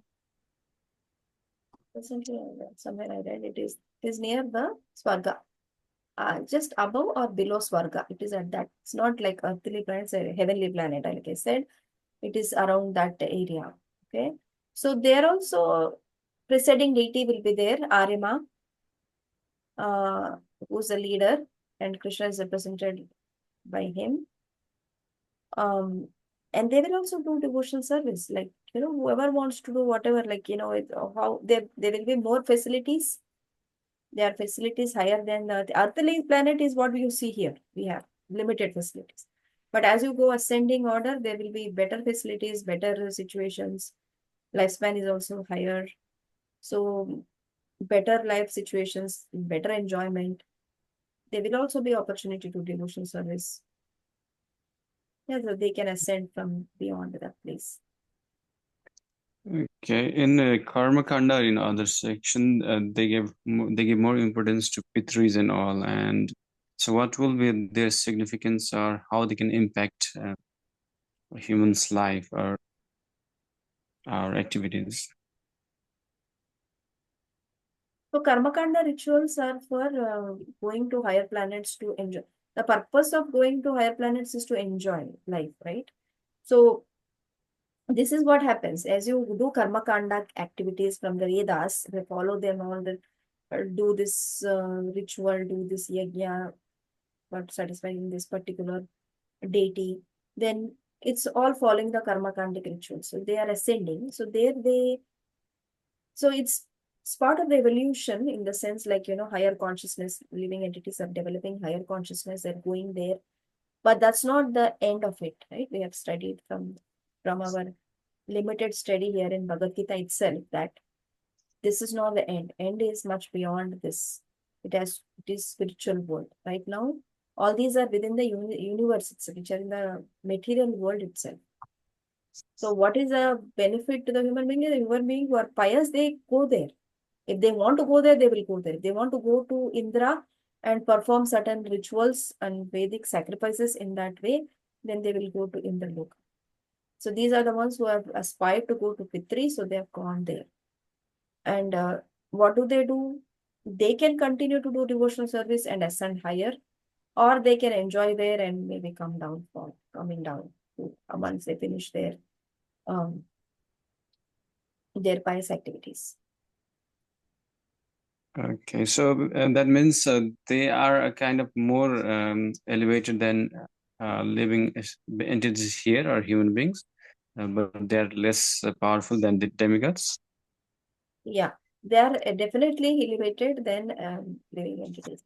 I read it is near the Swarga. Just above or below Swarga. It is at that. It's not like earthly planet, it's a heavenly planet, like I said. It is around that area. Okay. So there also preceding deity will be there, Arima, who's the leader, and Krishna is represented by him. And they will also do devotional service. Like, whoever wants to do whatever, like, how there will be more facilities. There are facilities higher than the earthly planet is what you see here. We have limited facilities. But as you go ascending order, there will be better facilities, better situations. Lifespan is also higher. So better life situations, better enjoyment. There will also be opportunity to devotional service. Yeah, so they can ascend from beyond that place. Okay, in Karma Kanda, in other section, they give more importance to Pitris and all, and so what will be their significance, or how they can impact a human's life or our activities? So Karmakanda rituals are for going to higher planets to enjoy. The purpose of going to higher planets is to enjoy life, right? So this is what happens as you do Karmakanda activities from the Vedas. They follow them all. Do this ritual, do this yajna, but satisfying this particular deity. Then it's all following the Karmakandic rituals. So they are ascending. So it's part of the evolution in the sense like, higher consciousness, living entities are developing higher consciousness, they're going there. But that's not the end of it, right? We have studied from our limited study here in Bhagavad Gita itself that this is not the end. End is much beyond this. It is spiritual world. Right now, all these are within the universe itself, which are in the material world itself. So what is the benefit to the human being? The human being who are pious, they go there. If they want to go there, they will go there. If they want to go to Indra and perform certain rituals and Vedic sacrifices in that way, then they will go to Indraloka. So these are the ones who have aspired to go to Pitri, so they have gone there. And what do? They can continue to do devotional service and ascend higher, or they can enjoy there and maybe coming down once they finish their pious activities. Okay, so that means they are a kind of more elevated than living entities here or human beings, but they're less powerful than the demigods. Yeah, they are definitely elevated than living entities.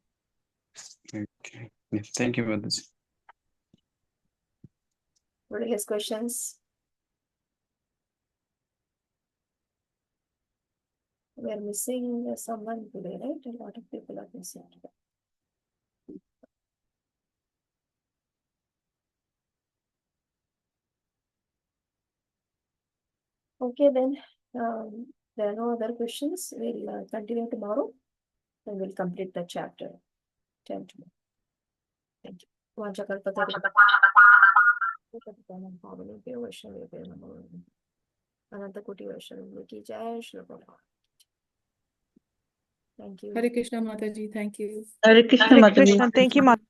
Okay, yeah, thank you for this. What are questions? We are missing someone today, right? A lot of people are missing today. Okay, then there are no other questions. We'll continue tomorrow and we'll complete the chapter 10 tomorrow. Thank you. Thank you. Hare Krishna Mataji, thank you. Hare Krishna, Hare Mataji. Krishna. Thank you, Mata.